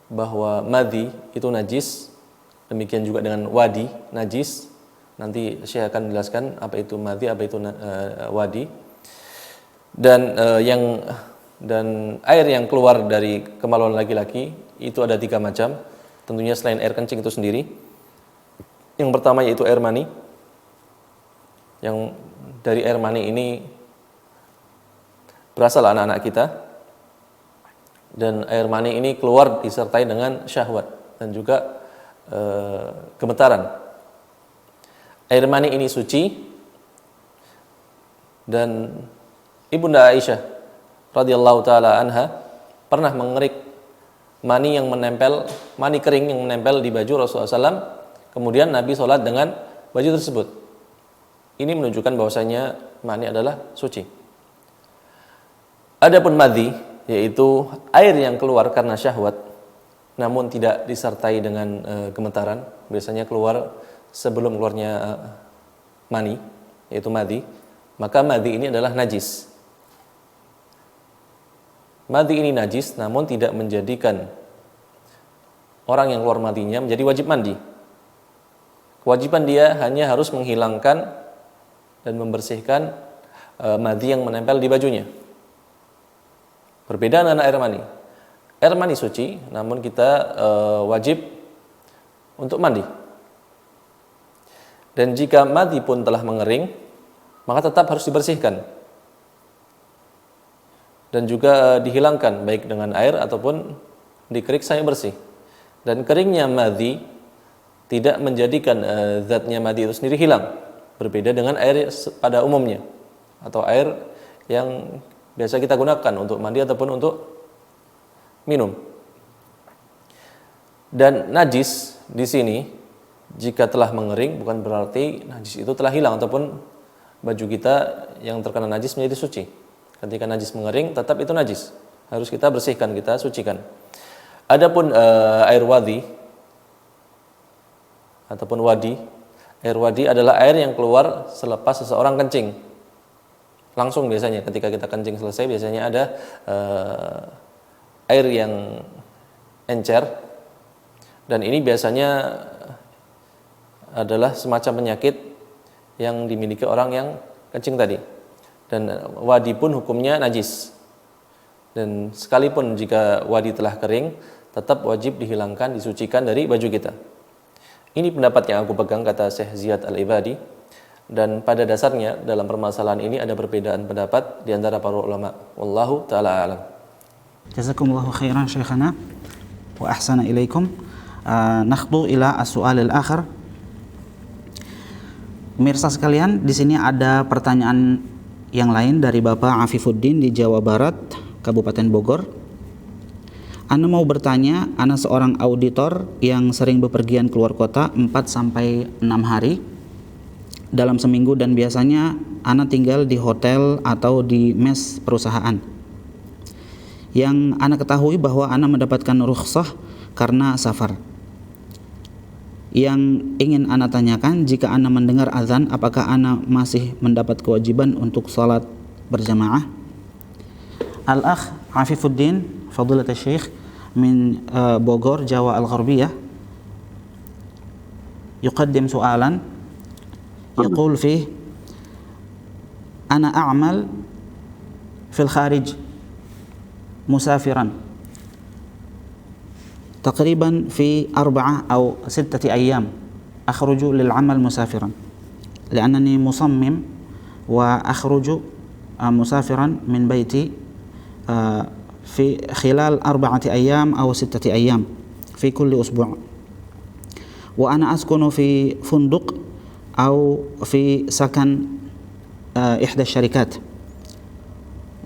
bahwa madhi itu najis, demikian juga dengan wadi najis. Nanti Syekh akan menjelaskan apa itu madhi, apa itu wadi. Dan air yang keluar dari kemaluan laki-laki itu ada 3 macam. Tentunya selain air kencing itu sendiri. Yang pertama yaitu air mani. Yang dari air mani ini berasal anak-anak kita. Dan air mani ini keluar disertai dengan syahwat dan juga gemetaran. Air mani ini suci, dan Ibunda Aisyah radhiyallahu taala anha pernah mengerik mani kering yang menempel di baju Rasulullah SAW. Kemudian Nabi sholat dengan baju tersebut. Ini menunjukkan bahwasanya mani adalah suci. Adapun madhi, yaitu air yang keluar karena syahwat, namun tidak disertai dengan gemetaran, biasanya keluar sebelum keluarnya mani, yaitu madhi, maka madhi ini adalah najis. Madhi ini najis, namun tidak menjadikan orang yang keluar madhinya menjadi wajib mandi. Kewajiban dia hanya harus menghilangkan dan membersihkan madhi yang menempel di bajunya. Berbeda dengan air mani. Air mani suci, namun kita wajib untuk mandi. Dan jika madhi pun telah mengering, maka tetap harus dibersihkan. dan juga dihilangkan baik dengan air ataupun dikerik sampai bersih. Dan keringnya madhi tidak menjadikan zatnya madhi itu sendiri hilang, berbeda dengan air pada umumnya atau air yang biasa kita gunakan untuk mandi ataupun untuk minum. Dan najis di sini jika telah mengering bukan berarti najis itu telah hilang ataupun baju kita yang terkena najis menjadi suci. Ketika najis mengering tetap itu najis, harus kita bersihkan, kita sucikan. Adapun air wadi ataupun wadi, air wadi adalah air yang keluar selepas seseorang kencing. Langsung biasanya ketika kita kencing selesai biasanya ada air yang encer, dan ini biasanya adalah semacam penyakit yang dimiliki orang yang kencing tadi. Dan wadi pun hukumnya najis. Dan sekalipun jika wadi telah kering, tetap wajib dihilangkan, disucikan dari baju kita. Ini pendapat yang aku pegang, kata Syekh Ziyad Al-Ibadi. Dan pada dasarnya dalam permasalahan ini ada perbedaan pendapat di antara para ulama. Wallahu ta'ala a'lam. Jazakumullahu khairan syekhana wa ahsana ilaikum. Nakhdu ila as-su'al al-akhir. Pemirsa sekalian, di sini ada pertanyaan yang lain dari Bapak Afifuddin di Jawa Barat, Kabupaten Bogor. Ana mau bertanya, ana seorang auditor yang sering bepergian keluar kota 4-6 hari dalam seminggu, dan biasanya ana tinggal di hotel atau di mes perusahaan. Yang ana ketahui bahwa ana mendapatkan rukhsah karena safar. Yang ingin ana tanyakan, jika ana mendengar azan, apakah ana masih mendapat kewajiban untuk salat berjamaah? Al-akh Afifuddin Fadilat Syekh min Bogor, Jawa Al-Gharbiyah, yuqaddim su'alan yaqul fih ana a'mal fil kharij musafiran تقريبا في 4 أو 6 أيام أخرج للعمل مسافرا لأنني مصمم وأخرج مسافرا من بيتي في خلال 4 أيام أو 6 أيام في كل أسبوع، وأنا أسكن في فندق أو في سكن إحدى الشركات.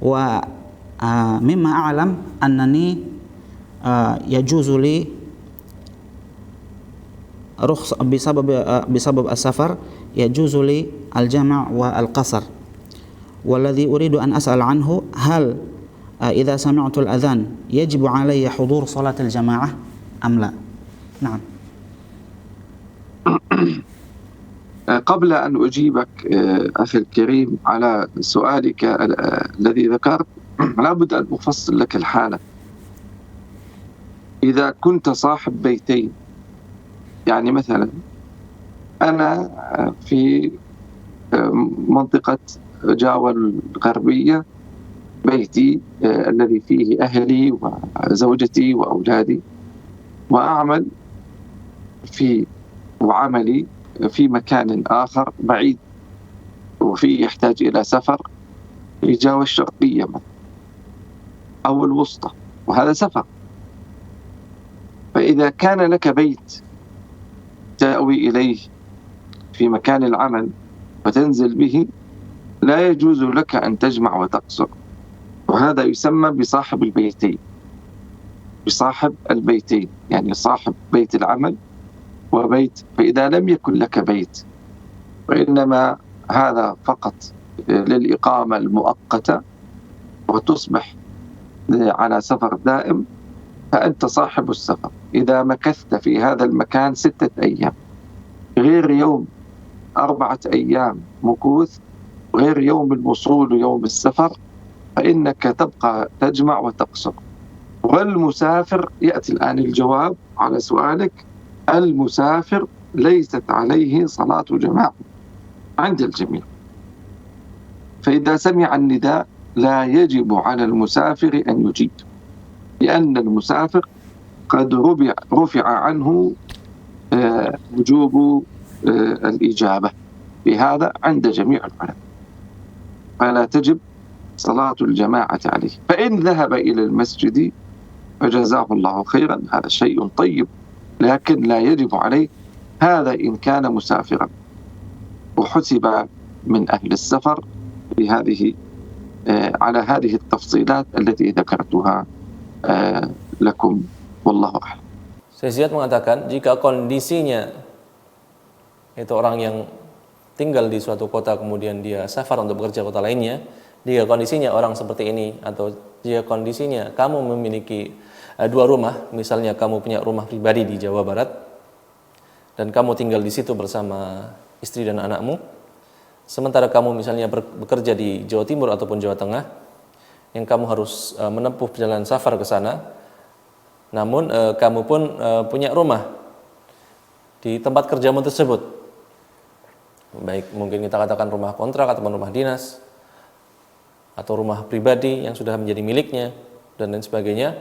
ومما أعلم أنني يجوز لي رخص بسبب السفر، يجوز لي الجمع والقصر. والذي أريد أن أسأل عنه، هل إذا سمعت الأذان يجب علي حضور صلاة الجماعة أم لا؟ نعم. قبل أن أجيبك أخي الكريم على سؤالك الذي ذكرت، لابد أن أفصل لك الحالة. إذا كنت صاحب بيتين، يعني مثلا أنا في منطقة جاوة الغربية، بيتي الذي فيه أهلي وزوجتي وأولادي، وأعمل وعملي في مكان آخر بعيد وفيه يحتاج إلى سفر في جاوة الشرقية أو الوسطى، وهذا سفر. فإذا كان لك بيت تأوي إليه في مكان العمل وتنزل به، لا يجوز لك أن تجمع وتقصر، وهذا يسمى بصاحب البيتين. بصاحب البيتين يعني صاحب بيت العمل وبيت. فإذا لم يكن لك بيت وإنما هذا فقط للإقامة المؤقتة وتصبح على سفر دائم، فأنت صاحب السفر. إذا مكثت في هذا المكان 6 أيام غير يوم 4 أيام مكوث غير يوم الوصول ويوم السفر، فإنك تبقى تجمع وتقصر. والمسافر، يأتي الآن الجواب على سؤالك، المسافر ليست عليه صلاة جماعة عند الجميع. فإذا سمع النداء لا يجب على المسافر أن يجيب، لأن المسافر قد رفع عنه وجوب الإجابة بهذا عند جميع العلماء، فلا تجب صلاة الجماعة عليه. فإن ذهب إلى المسجد فجزاه الله خيرا، هذا شيء طيب، لكن لا يجب عليه هذا إن كان مسافرا، وحسب من أهل السفر في هذه على هذه التفصيلات التي ذكرتها لكم، والله أعلم. Syekh Ziyad mengatakan jika kondisinya itu orang yang tinggal di suatu kota kemudian dia safar untuk bekerja kota lainnya, jika kondisinya orang seperti ini atau jika kondisinya kamu memiliki dua rumah, misalnya kamu punya rumah pribadi di Jawa Barat dan kamu tinggal di situ bersama istri dan anakmu, sementara kamu misalnya bekerja di Jawa Timur ataupun Jawa Tengah, yang kamu harus menempuh perjalanan safar ke sana, namun kamu pun punya rumah di tempat kerjamu tersebut, baik mungkin kita katakan rumah kontrak ataupun rumah dinas atau rumah pribadi yang sudah menjadi miliknya dan lain sebagainya,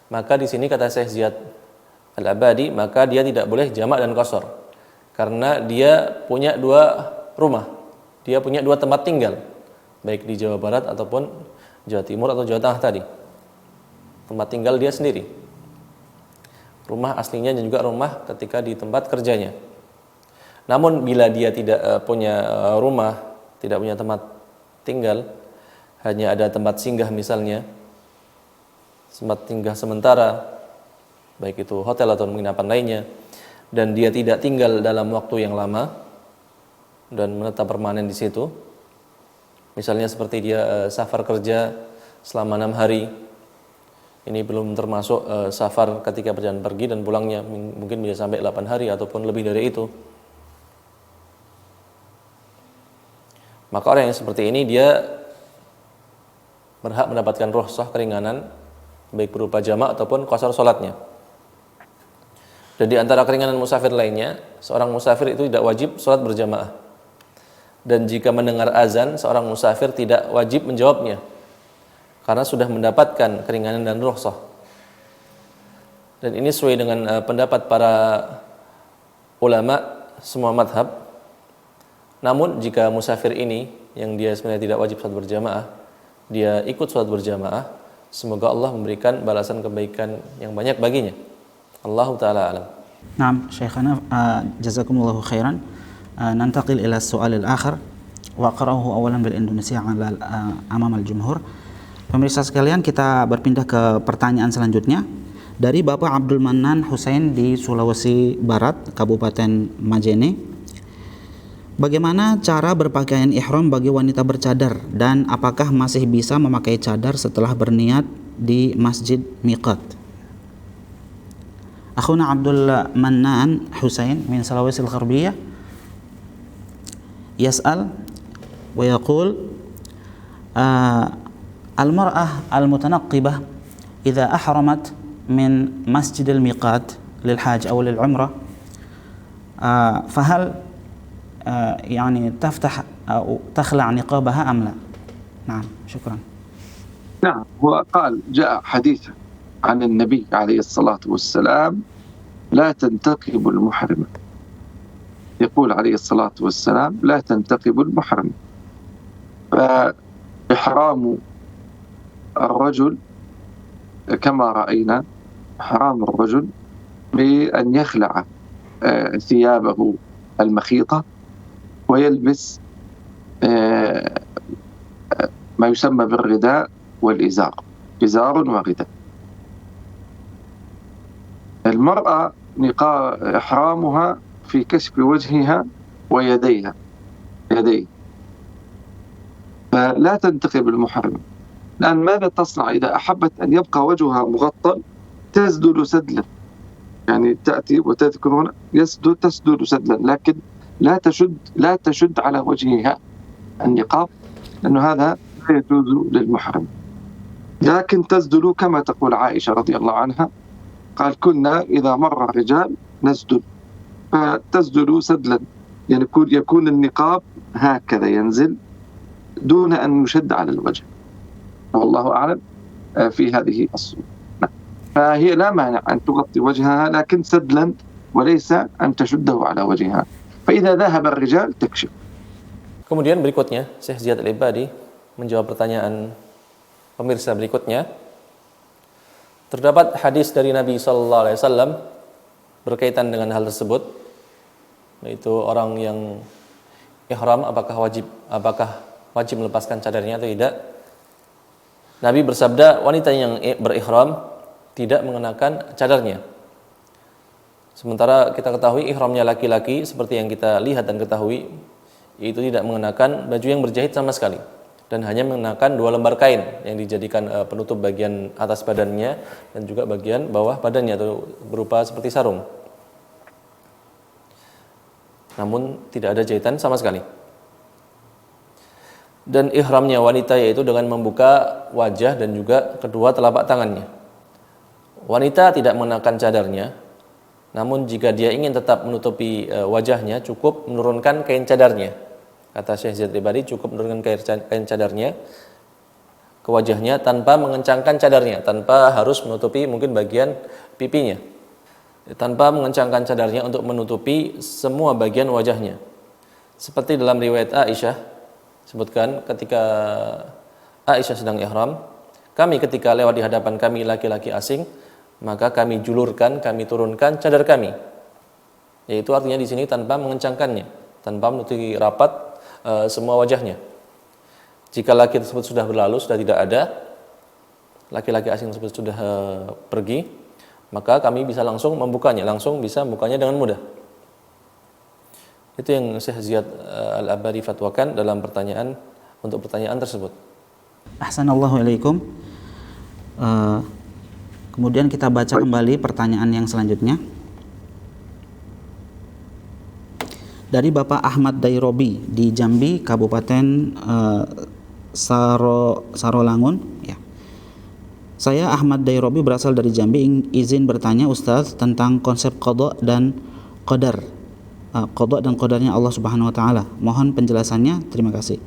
maka di sini kata Syekh Ziyad Al-Abadi, maka dia tidak boleh jamak dan qasar karena dia punya dua rumah, dia punya dua tempat tinggal, baik di Jawa Barat ataupun Jawa Timur atau Jawa Tengah tadi, tempat tinggal dia sendiri, rumah aslinya dan juga rumah ketika di tempat kerjanya. Namun bila dia tidak punya rumah, tidak punya tempat tinggal, hanya ada tempat singgah misalnya, tempat singgah sementara, baik itu hotel atau penginapan lainnya, dan dia tidak tinggal dalam waktu yang lama dan menetap permanen di situ, misalnya seperti dia safar kerja selama 6 hari, ini belum termasuk safar ketika perjalanan pergi dan pulangnya mungkin bisa sampai 8 hari ataupun lebih dari itu. Maka orang yang seperti ini dia berhak mendapatkan rukhsah keringanan baik berupa jamak ataupun qasar salatnya. Dan di antara keringanan musafir lainnya, seorang musafir itu tidak wajib salat berjamaah. Dan jika mendengar azan, seorang musafir tidak wajib menjawabnya karena sudah mendapatkan keringanan dan rukhsah. Dan ini sesuai dengan pendapat para ulama semua madhab. Namun jika musafir ini yang dia sebenarnya tidak wajib salat berjamaah, dia ikut salat berjamaah, semoga Allah memberikan balasan kebaikan yang banyak baginya. Allahu ta'ala alam. Naam, Syekhana, jazakumullahu khairan. Nantaqil ila soal al-akhir wa aqra'uhu awalan bil Indonesia amam al-jumhur. Pemirsa sekalian, kita berpindah ke pertanyaan selanjutnya dari Bapak Abdul Manan Husain di Sulawesi Barat, Kabupaten Majene. Bagaimana cara berpakaian ihram bagi wanita bercadar dan apakah masih bisa memakai cadar setelah berniat di Masjid Miqat? Akhuna Abdul Manan Husain min Sulawesi Al-Gharbiyah yas'al wa yaqul المرأة المتنقبة إذا أحرمت من مسجد الميقات للحاج أو للعمرة فهل يعني تفتح أو تخلع نقابها أم لا؟ نعم، شكرا. نعم، هو قال جاء حديث عن النبي عليه الصلاة والسلام لا تنتقب المحرمة، يقول عليه الصلاة والسلام لا تنتقب المحرمة. فإحرام الرجل كما رأينا، حرام الرجل بأن يخلع ثيابه المخيطة ويلبس ما يسمى بالرداء والإزار، إزار ورداء. المرأة إحرامها في كشف وجهها ويديها، فلا تنتقب المحرم، لأن ماذا تصنع إذا أحبت أن يبقى وجهها مغطى؟ تسدل سدلا، يعني تأتي وتذكرون تسدل سدلا، لكن لا تشد على وجهها النقاب، لأنه هذا لا يجوز للمحرم. لكن تسدل كما تقول عائشة رضي الله عنها، قال كنا إذا مر الرجال نسدل، فتسدل سدلا، يعني يكون النقاب هكذا ينزل دون أن يشد على الوجه، والله أعلم في هذه الصورة. فهي لا مانع أن تغطي وجهها لكن سدلا وليس أن تشده على وجهها، فإذا ذهب الرجال تكشف. Kemudian berikutnya Syekh Ziyad Al-Abadi menjawab pertanyaan pemirsa berikutnya. Terdapat hadis dari Nabi sallallahu alaihi wasallam berkaitan dengan hal tersebut, yaitu orang yang ihram apakah wajib melepaskan cadarnya atau tidak. Nabi bersabda, wanita yang berihram tidak mengenakan cadarnya. Sementara kita ketahui ihramnya laki-laki seperti yang kita lihat dan ketahui, yaitu tidak mengenakan baju yang berjahit sama sekali dan hanya mengenakan 2 lembar kain yang dijadikan penutup bagian atas badannya dan juga bagian bawah badannya atau berupa seperti sarung. Namun tidak ada jahitan sama sekali. Dan ihramnya wanita yaitu dengan membuka wajah dan juga kedua telapak tangannya. Wanita tidak mengenakan cadarnya, namun jika dia ingin tetap menutupi wajahnya, cukup menurunkan kain cadarnya. Kata Syekh Zaid Ribadi, cukup menurunkan kain cadarnya ke wajahnya tanpa mengencangkan cadarnya, tanpa harus menutupi mungkin bagian pipinya, tanpa mengencangkan cadarnya untuk menutupi semua bagian wajahnya. Seperti dalam riwayat Aisyah sebutkan, ketika Aisyah sedang ihram, kami ketika lewat di hadapan kami laki-laki asing, maka kami julurkan, kami turunkan cadar kami. Yaitu artinya di sini tanpa mengencangkannya, tanpa menutupi rapat semua wajahnya. Jika laki tersebut sudah berlalu, sudah tidak ada, laki-laki asing tersebut sudah pergi, maka kami bisa langsung membukanya, langsung bisa membukanya dengan mudah. Itu yang Syekh Ziyad Al-Abadi fatwakan dalam untuk pertanyaan tersebut. Ahsanallahu ilaikum. Kemudian kita baca kembali pertanyaan yang selanjutnya. Dari Bapak Ahmad Dairobi di Jambi, Kabupaten Sarolangun. Ya. Saya Ahmad Dairobi berasal dari Jambi, izin bertanya Ustaz tentang konsep qada dan qadar. Qada dan qadarnya Allah Subhanahu wa taala. Mohon penjelasannya. Terima kasih.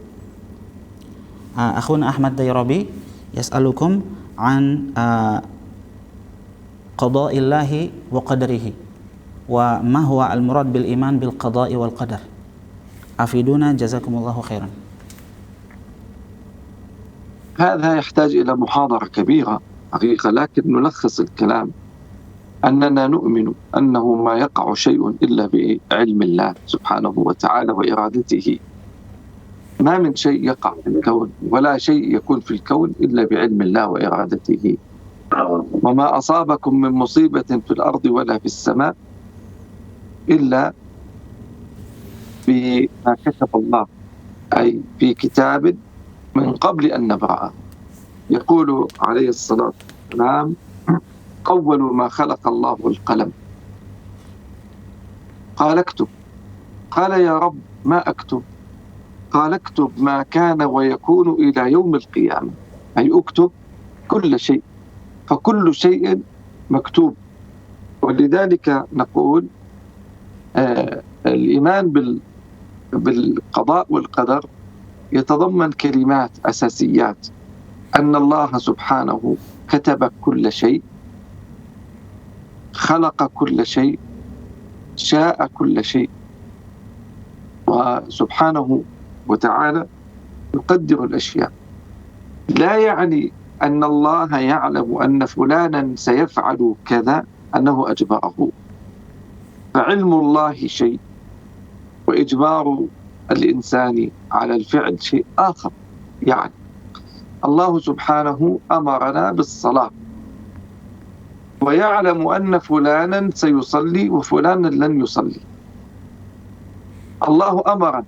Akhun Ahmad Dairobi yas'alukum an qada'illahi wa qadarihi wa ma huwa al-murad bil iman bil qada'i wal qadar. Afiduna jazakumullahu khairan. هذا يحتاج إلى محاضرة كبيرة حقيقة، لكن نلخص الكلام أننا نؤمن أنه ما يقع شيء إلا بعلم الله سبحانه وتعالى وإرادته. ما من شيء يقع في الكون ولا شيء يكون في الكون إلا بعلم الله وإرادته. وما أصابكم من مصيبة في الأرض ولا في السماء إلا بما كتب الله، أي في كتاب من قبل أن نبرأه. يقول عليه الصلاة والسلام: أول ما خلق الله القلم، قال اكتب، قال يا رب ما أكتب؟ قال اكتب ما كان ويكون إلى يوم القيامة، أي اكتب كل شيء، فكل شيء مكتوب. ولذلك نقول الإيمان بالقضاء والقدر يتضمن كلمات أساسيات: أن الله سبحانه كتب كل شيء، خلق كل شيء، شاء كل شيء، وسبحانه وتعالى يقدر الأشياء. لا يعني أن الله يعلم أن فلانا سيفعل كذا أنه أجبره، فعلم الله شيء وإجبار الإنسان على الفعل شيء آخر. يعني الله سبحانه أمرنا بالصلاة ويعلم أن فلانا سيصلي وفلانا لن يصلي. الله أمرنا،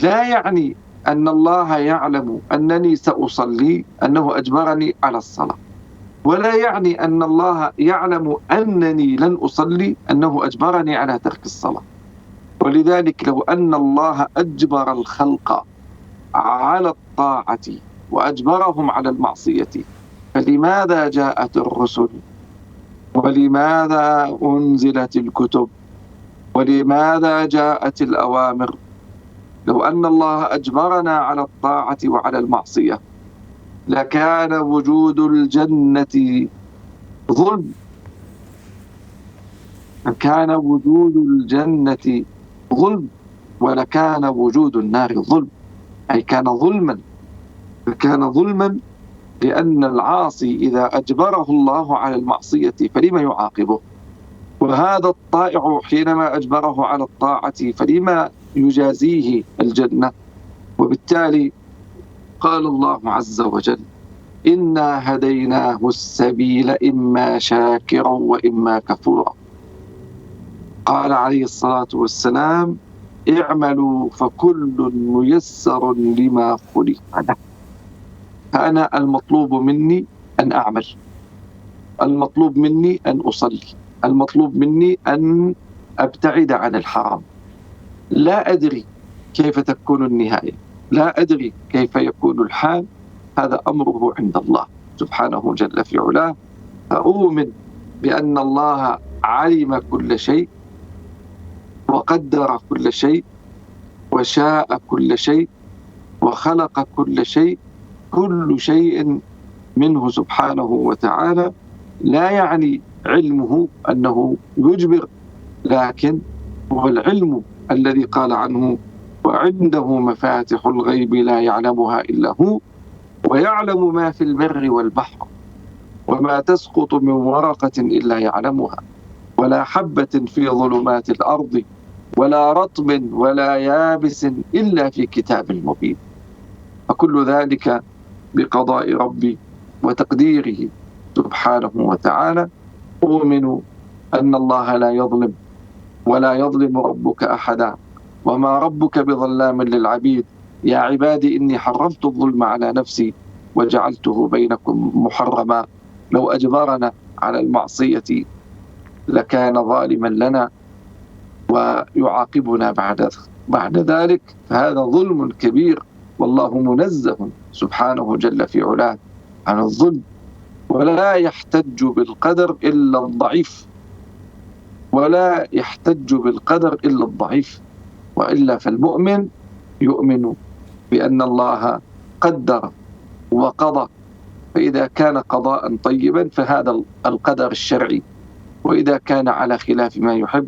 لا يعني أن الله يعلم أنني سأصلي أنه أجبرني على الصلاة، ولا يعني أن الله يعلم أنني لن أصلي أنه أجبرني على ترك الصلاة. ولذلك لو أن الله أجبر الخلق على الطاعة وأجبرهم على المعصية، فلماذا جاءت الرسل؟ ولماذا أنزلت الكتب؟ ولماذا جاءت الأوامر؟ لو أن الله أجبرنا على الطاعة وعلى المعصية لكان وجود الجنة ظلم، لكان وجود الجنة ظلم، ولكان وجود النار ظلم، أي كان ظلما. فكان ظلما، لأن العاصي إذا أجبره الله على المعصية فلما يعاقبه؟ وهذا الطائع حينما أجبره على الطاعة فلما يجازيه الجنة؟ وبالتالي قال الله عز وجل: إنا هديناه السبيل إما شاكرا وإما كفورا. قال عليه الصلاة والسلام: اعملوا فكل ميسر لما خلق له. فأنا المطلوب مني أن أعمل، المطلوب مني أن أصلي، المطلوب مني أن أبتعد عن الحرام. لا أدري كيف تكون النهاية، لا أدري كيف يكون الحال، هذا أمره عند الله سبحانه جل في علاه. فأؤمن بأن الله علم كل شيء وقدر كل شيء وشاء كل شيء وخلق كل شيء، كل شيء منه سبحانه وتعالى. لا يعني علمه أنه يجبر، لكن هو العلم الذي قال عنه: وعنده مفاتح الغيب لا يعلمها إلا هو ويعلم ما في البر والبحر وما تسقط من ورقة إلا يعلمها ولا حبة في ظلمات الأرض ولا رطب ولا يابس إلا في كتاب مبين. فكل ذلك بقضاء ربي وتقديره سبحانه وتعالى. أؤمن أن الله لا يظلم ولا يظلم ربك أحدا وما ربك بظلام للعبيد. يا عبادي إني حرمت الظلم على نفسي وجعلته بينكم محرما. لو أجبرنا على المعصية لكان ظالما لنا ويعاقبنا بعد ذلك، فهذا ظلم كبير، والله منزه سبحانه جل في علاه عن الظلم. ولا يحتج بالقدر إلا الضعيف، ولا يحتج بالقدر إلا الضعيف، وإلا فالمؤمن يؤمن بأن الله قدر وقضى، فإذا كان قضاء طيبا فهذا القدر الشرعي، وإذا كان على خلاف ما يحب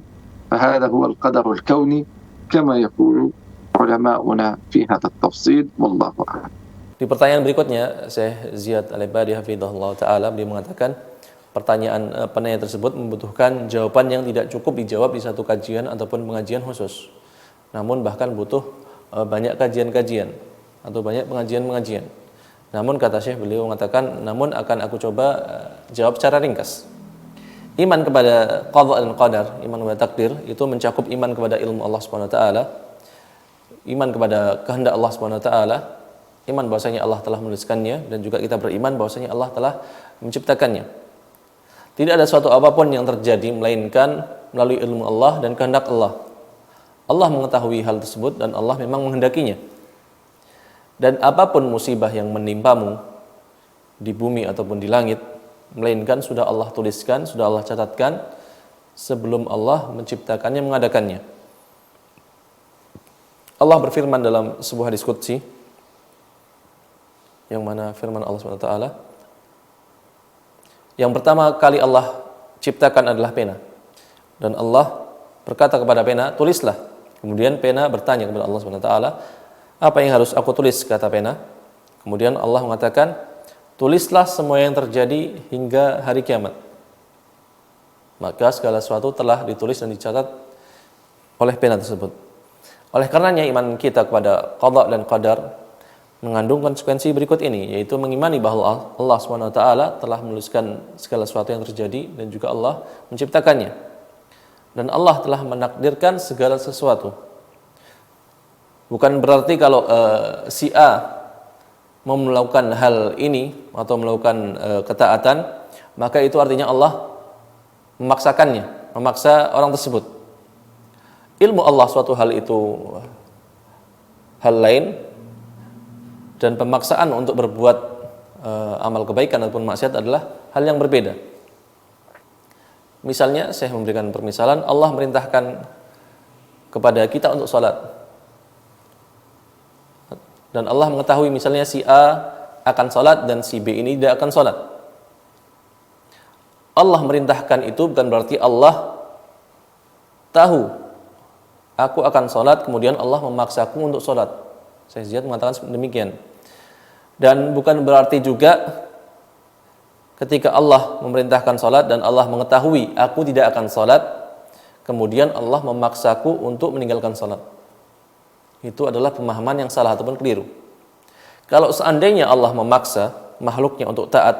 فهذا هو القدر الكوني كما يقول علماؤنا في هذا التفصيل، والله أعلم. Di pertanyaan berikutnya, Syekh Ziyad Al-Ibadi hafizahullah ta'ala, beliau mengatakan pertanyaan penanya tersebut membutuhkan jawaban yang tidak cukup dijawab di satu kajian ataupun pengajian khusus, namun bahkan butuh banyak kajian-kajian atau banyak pengajian-pengajian. Namun kata Syekh, beliau mengatakan, namun akan aku coba jawab secara ringkas. Iman kepada qadha dan qadar, iman kepada takdir, itu mencakup iman kepada ilmu Allah Subhanahu wa taala, iman kepada kehendak Allah Subhanahu wa taala, iman bahwasanya Allah telah menuliskannya, dan juga kita beriman bahwasanya Allah telah menciptakannya. Tidak ada suatu apapun yang terjadi melainkan melalui ilmu Allah dan kehendak Allah. Allah mengetahui hal tersebut dan Allah memang menghendakinya. Dan apapun musibah yang menimpamu di bumi ataupun di langit, melainkan sudah Allah tuliskan, sudah Allah catatkan sebelum Allah menciptakannya, mengadakannya. Allah berfirman dalam sebuah hadis qudsi, yang mana firman Allah SWT, yang pertama kali Allah ciptakan adalah pena, dan Allah berkata kepada pena, tulislah. Kemudian pena bertanya kepada Allah SWT, apa yang harus aku tulis, kata pena. Kemudian Allah mengatakan, tulislah semua yang terjadi hingga hari kiamat. Maka segala sesuatu telah ditulis dan dicatat oleh pena tersebut. Oleh karenanya iman kita kepada qadha dan qadar mengandung konsekuensi berikut ini, yaitu mengimani bahwa Allah SWT telah menuliskan segala sesuatu yang terjadi dan juga Allah menciptakannya. Dan Allah telah menakdirkan segala sesuatu. Bukan berarti kalau si A mau melakukan hal ini atau melakukan ketaatan, maka itu artinya Allah memaksakannya, memaksa orang tersebut. Ilmu Allah suatu hal itu hal lain, dan pemaksaan untuk berbuat amal kebaikan ataupun maksiat adalah hal yang berbeda. Misalnya, saya memberikan permisalan, Allah merintahkan kepada kita untuk sholat, dan Allah mengetahui misalnya si A akan sholat dan si B ini tidak akan sholat. Allah merintahkan itu bukan berarti Allah tahu aku akan sholat, kemudian Allah memaksaku untuk sholat. Syekh Ziyad mengatakan demikian. Dan bukan berarti juga ketika Allah memerintahkan salat dan Allah mengetahui aku tidak akan salat, kemudian Allah memaksaku untuk meninggalkan salat. Itu adalah pemahaman yang salah ataupun keliru. Kalau seandainya Allah memaksa makhluknya untuk taat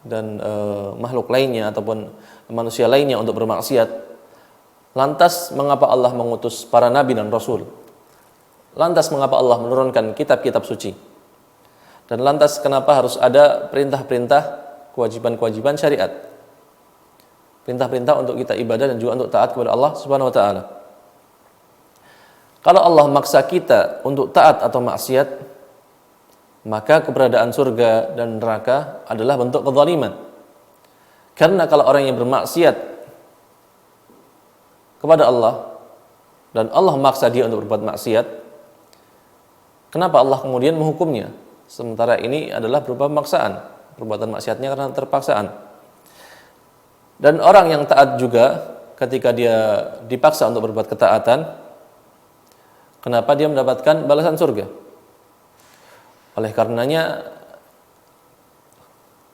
dan makhluk lainnya ataupun manusia lainnya untuk bermaksiat, lantas mengapa Allah mengutus para nabi dan rasul? Lantas mengapa Allah menurunkan kitab-kitab suci? Dan lantas kenapa harus ada perintah-perintah, kewajiban-kewajiban syariat? Perintah-perintah untuk kita ibadah dan juga untuk taat kepada Allah Subhanahu wa taala. Kalau Allah memaksa kita untuk taat atau maksiat, maka keberadaan surga dan neraka adalah bentuk kezaliman. Karena kalau orang yang bermaksiat kepada Allah dan Allah memaksa dia untuk berbuat maksiat, kenapa Allah kemudian menghukumnya? Sementara ini adalah berupa pemaksaan, perbuatan maksiatnya karena terpaksaan. Dan orang yang taat juga ketika dia dipaksa untuk berbuat ketaatan, kenapa dia mendapatkan balasan surga? Oleh karenanya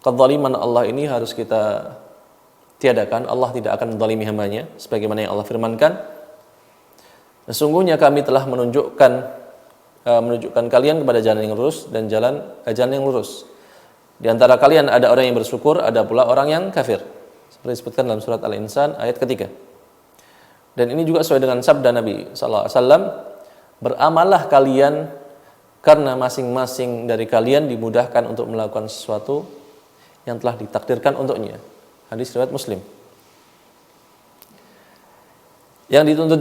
kezaliman Allah ini harus kita tiadakan. Allah tidak akan menzalimi hambanya sebagaimana yang Allah firmankan. Sesungguhnya kami telah menunjukkan kalian kepada jalan yang lurus dan jalan yang lurus. Di antara kalian ada orang yang bersyukur, ada pula orang yang kafir. Seperti disebutkan dalam surat Al-Insan ayat ketiga. Dan ini juga sesuai dengan sabda Nabi sallallahu alaihi wasallam, beramallah kalian karena masing-masing dari kalian dimudahkan untuk melakukan sesuatu yang telah ditakdirkan untuknya. Hadis riwayat Muslim. Yang dituntut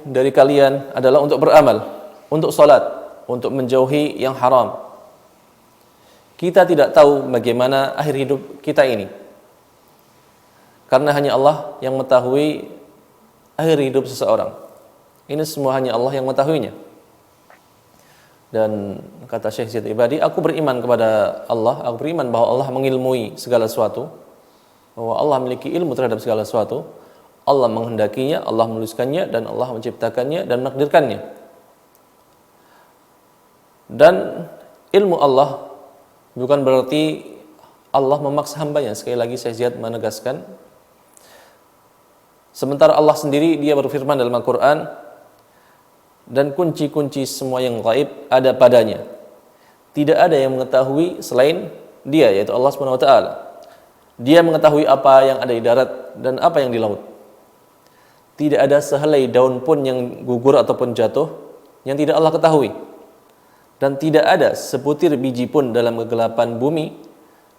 dari kalian adalah untuk beramal, untuk salat, untuk menjauhi yang haram. Kita tidak tahu bagaimana akhir hidup kita ini, karena hanya Allah yang mengetahui akhir hidup seseorang. Ini semua hanya Allah yang mengetahuinya. Dan kata Syekh Zaid Ibadi, aku beriman kepada Allah, aku beriman bahwa Allah mengilmui segala sesuatu, bahwa Allah memiliki ilmu terhadap segala sesuatu. Allah menghendakinya, Allah menuliskannya, dan Allah menciptakannya dan menakdirkannya. Dan ilmu Allah bukan berarti Allah memaksa hambanya. Sekali lagi Syekh Zaid menegaskan, sementara Allah sendiri dia berfirman dalam Al-Quran, dan kunci-kunci semua yang gaib ada padanya. Tidak ada yang mengetahui selain dia, yaitu Allah Subhanahu wa taala. Dia mengetahui apa yang ada di darat dan apa yang di laut. Tidak ada sehelai daun pun yang gugur ataupun jatuh yang tidak Allah ketahui. Dan tidak ada sebutir biji pun dalam kegelapan bumi,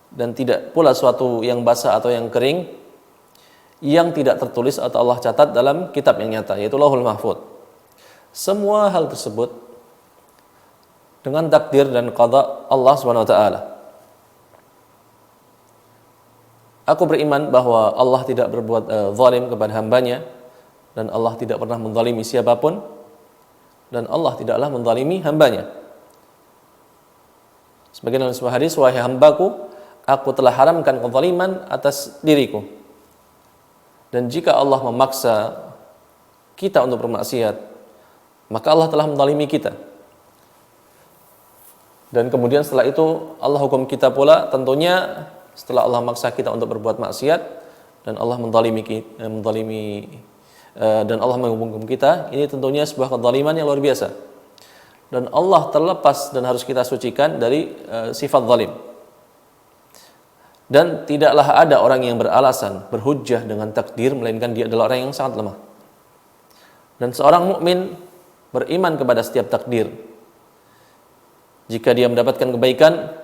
dan tidak pula suatu yang basah atau yang kering yang tidak tertulis atau Allah catat dalam kitab yang nyata, yaitu Lauhul Mahfuz. Semua hal tersebut dengan takdir dan qada Allah Subhanahu wa taala. Aku beriman bahwa Allah tidak berbuat zalim kepada hambanya, dan Allah tidak pernah menzalimi siapapun, dan Allah tidaklah menzalimi hambanya. Sebagian dalam sebuah hadis, wahai hambaku, aku telah haramkan kezaliman atas diriku. Dan jika Allah memaksa kita untuk bermaksiat, maka Allah telah menzalimi kita. Dan kemudian setelah itu Allah hukum kita pula, tentunya setelah Allah memaksa kita untuk berbuat maksiat dan Allah menzalimi dan Allah menghukum kita, ini tentunya sebuah kezaliman yang luar biasa. Dan Allah terlepas dan harus kita sucikan dari sifat zalim. Dan tidaklah ada orang yang beralasan, berhujjah dengan takdir, melainkan dia adalah orang yang sangat lemah. Dan seorang mukmin beriman kepada setiap takdir. Jika dia mendapatkan kebaikan,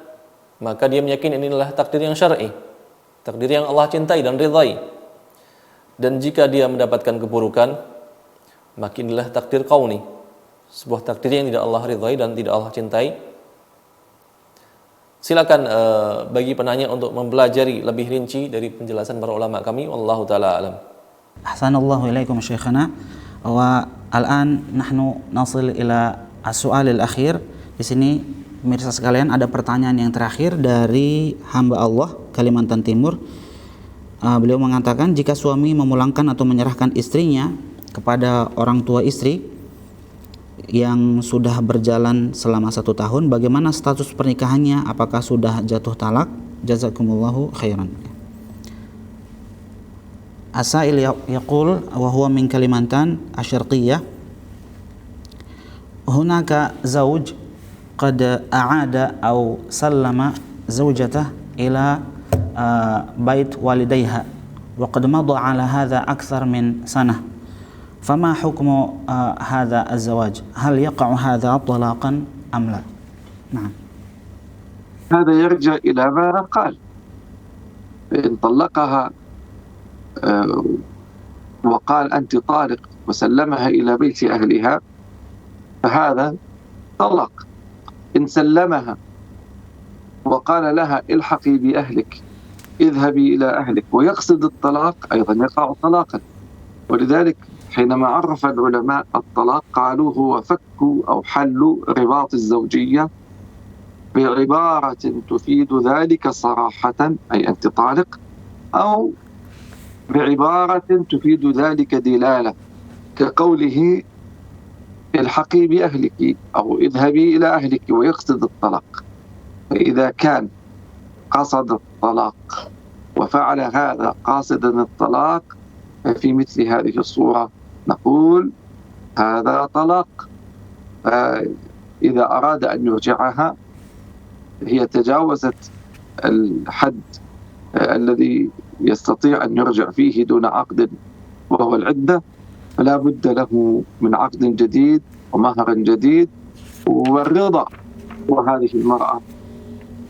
maka dia meyakini inilah takdir yang syar'i, takdir yang Allah cintai dan ridhai. Dan jika dia mendapatkan keburukan, maka inilah takdir kauni, sebuah takdir yang tidak Allah ridhai dan tidak Allah cintai. Silakan bagi penanya untuk mempelajari lebih rinci dari penjelasan para ulama kami. Wallahu taala alam. Ahsanallahu ilaikum syekhana. Wa al-an nahnu nasil ila as-su'al al-akhir. Di sini pemirsa sekalian ada pertanyaan yang terakhir dari hamba Allah Kalimantan Timur. Beliau mengatakan, jika suami memulangkan atau menyerahkan istrinya kepada orang tua istri yang sudah berjalan selama 1 tahun, bagaimana status pernikahannya? Apakah sudah jatuh talak? Jazakumullahu khairan. Asail yaqul wa huwa min Kalimantan asyarqiyah. Hunaka zawj qad a'ada aw sallama zawjatah ila bait walidayha wa qad madha ala hadha akthar min sanah. فما حكم هذا الزواج؟ هل يقع هذا طلاقا أم لا؟ نعم. هذا يرجع إلى ما قال. إن طلقها وقال أنت طالق وسلمها إلى بيت أهلها فهذا طلاق. إن سلمها وقال لها الحقي بأهلك اذهبي إلى أهلك ويقصد الطلاق أيضا يقع طلاقا. ولذلك حينما عرف العلماء الطلاق قالوا هو فك أو حل رباط الزوجية بعبارة تفيد ذلك صراحة أي أنت طالق، أو بعبارة تفيد ذلك دلالة كقوله الحقي بأهلك أو اذهبي إلى أهلك ويقصد الطلاق. فإذا كان قصد الطلاق وفعل هذا قاصدا الطلاق في مثل هذه الصورة نقول هذا طلاق. إذا أراد أن يرجعها هي تجاوزت الحد الذي يستطيع أن يرجع فيه دون عقد وهو العدة، فلا بد له من عقد جديد ومهر جديد والرضا. وهذه المرأة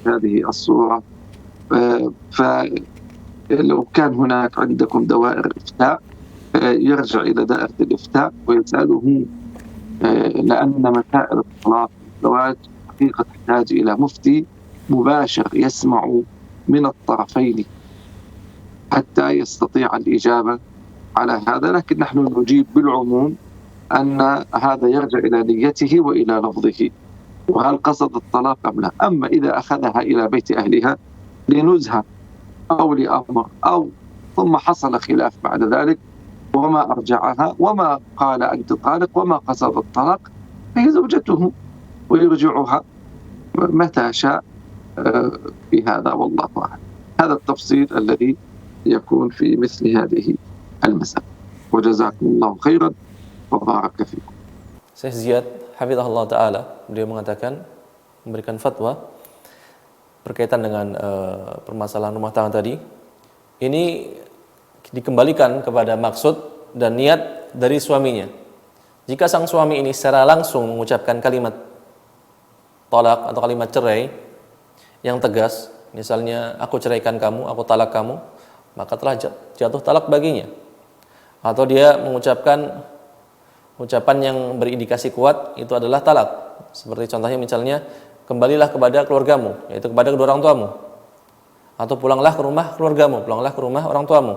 هذه الصورة فلو كان هناك عندكم دوائر إفتاء يرجع إلى دائرة الإفتاء ويسأله، لأن مسائل الطلاق والزواج حقيقة تحتاج إلى مفتي مباشر يسمع من الطرفين حتى يستطيع الإجابة على هذا. لكن نحن نجيب بالعموم أن هذا يرجع إلى نيته وإلى لفظه وهل قصد الطلاق أم لا. أما إذا أخذها إلى بيت أهلها لنزهة أو لأمر أو ثم حصل خلاف بعد ذلك وما أرجعها وما قال أنت طالق وما قصد الطلاق فهي زوجته ويرجعها متى شاء في هذا والله أعلم. هذا التفصيل الذي يكون في مثل هذه المسألة. وجزاكم الله خيرا وبارك فيكم. Syekh Ziyad hafizahullah taala beliau mengatakan, memberikan fatwa berkaitan dengan permasalahan rumah tangga tadi. Ini dikembalikan kepada maksud dan niat dari suaminya. Jika sang suami ini secara langsung mengucapkan kalimat talak atau kalimat cerai yang tegas, misalnya aku ceraikan kamu, aku talak kamu, maka telah jatuh talak baginya. Atau dia mengucapkan ucapan yang berindikasi kuat, itu adalah talak. Seperti contohnya misalnya, kembalilah kepada keluargamu, yaitu kepada kedua orang tuamu. Atau pulanglah ke rumah keluargamu, pulanglah ke rumah orang tuamu.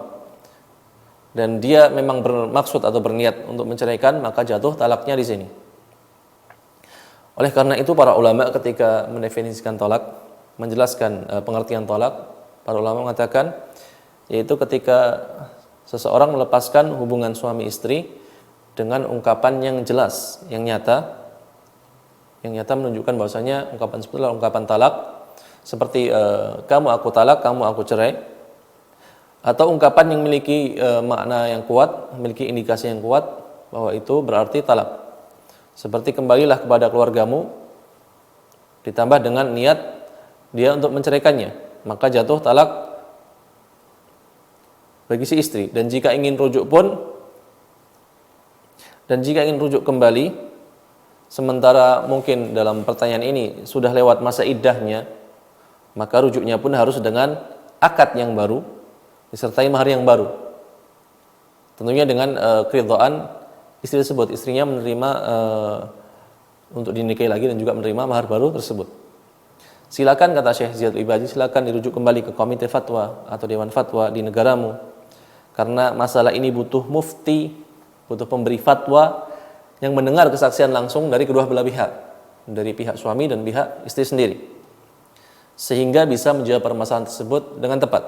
Dan dia memang bermaksud atau berniat untuk menceraikan, maka jatuh talaknya di sini. Oleh karena itu para ulama ketika mendefinisikan talak, menjelaskan pengertian talak, para ulama mengatakan yaitu ketika seseorang melepaskan hubungan suami istri dengan ungkapan yang jelas, yang nyata menunjukkan bahwasanya ungkapan seperti adalah ungkapan talak, seperti kamu aku talak, kamu aku cerai, atau ungkapan yang memiliki makna yang kuat, memiliki indikasi yang kuat bahwa itu berarti talak. Seperti kembalilah kepada keluargamu ditambah dengan niat dia untuk menceraikannya, maka jatuh talak bagi si istri. Dan jika ingin rujuk kembali, sementara mungkin dalam pertanyaan ini sudah lewat masa iddahnya, maka rujuknya pun harus dengan akad yang baru disertai mahar yang baru. Tentunya dengan keridhaan istri tersebut, istrinya menerima untuk dinikahi lagi dan juga menerima mahar baru tersebut. Silakan, kata Syekh Ziyad Ibadi, silakan dirujuk kembali ke komite fatwa atau dewan fatwa di negaramu, karena masalah ini butuh mufti, butuh pemberi fatwa yang mendengar kesaksian langsung dari kedua belah pihak, dari pihak suami dan pihak istri sendiri, sehingga bisa menjawab permasalahan tersebut dengan tepat.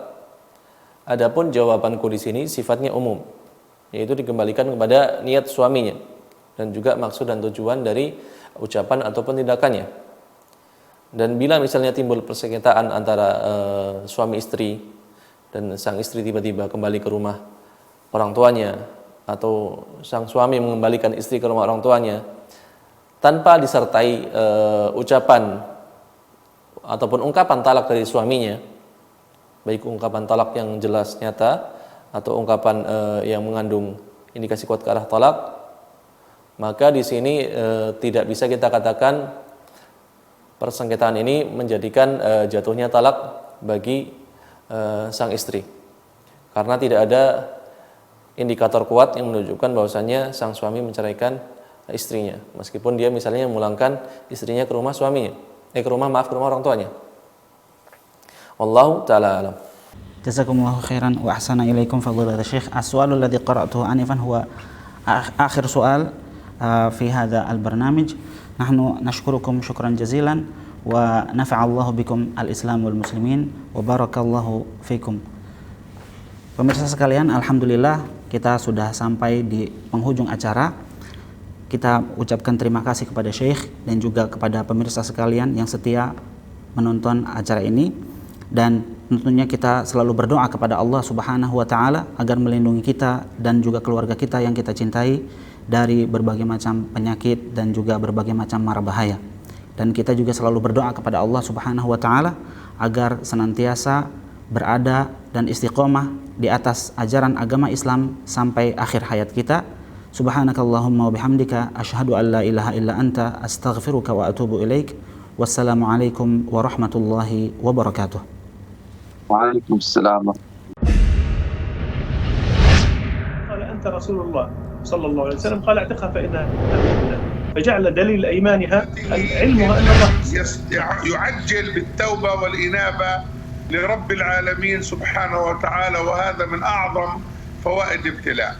Adapun jawabanku di sini sifatnya umum, yaitu dikembalikan kepada niat suaminya. dan juga maksud dan tujuan dari ucapan ataupun tindakannya. Dan bila misalnya timbul persengketaan antara suami istri dan sang istri tiba-tiba kembali ke rumah orang tuanya atau sang suami mengembalikan istri ke rumah orang tuanya tanpa disertai ucapan ataupun ungkapan talak dari suaminya, baik ungkapan talak yang jelas nyata atau ungkapan yang mengandung indikasi kuat ke arah talak, maka di sini tidak bisa kita katakan persengketaan ini menjadikan jatuhnya talak bagi sang istri, karena tidak ada indikator kuat yang menunjukkan bahwasannya sang suami menceraikan istrinya, meskipun dia misalnya memulangkan istrinya ke rumah suaminya, ke rumah orang tuanya. Wallahu ta'ala alam. Jazakumullahu khairan wa ahsana ilaikum fadilata Syekh. As-su'alul ladzi qara'tuhu anifan huwa akhir su'al fi hadha al-barnamij. Nahnu nashkurukum syukran jazilan wa nafa'allahu bikum al-islam wal muslimin wa barakallahu fikum. Pemirsa sekalian, alhamdulillah kita sudah sampai di penghujung acara. Kita ucapkan terima kasih kepada Syekh dan juga kepada pemirsa sekalian yang setia menonton acara ini, dan tentunya kita selalu berdoa kepada Allah Subhanahu wa taala agar melindungi kita dan juga keluarga kita yang kita cintai dari berbagai macam penyakit dan juga berbagai macam mara bahaya. Dan kita juga selalu berdoa kepada Allah Subhanahu wa taala agar senantiasa berada dan istiqomah di atas ajaran agama Islam sampai akhir hayat kita. Subhanakallahumma wa bihamdika asyhadu an la ilaha illa anta astaghfiruka wa atubu ilaik. Wassalamualaikum warahmatullahi wabarakatuh. وعليكم السلام. قال أنت رسول الله صلى الله عليه وسلم، قال اعتقها فإنها منه. فجعل دليل أيمانها علمها أن الله يعجل بالتوبة والإنابة لرب العالمين سبحانه وتعالى، وهذا من أعظم فوائد ابتلاء.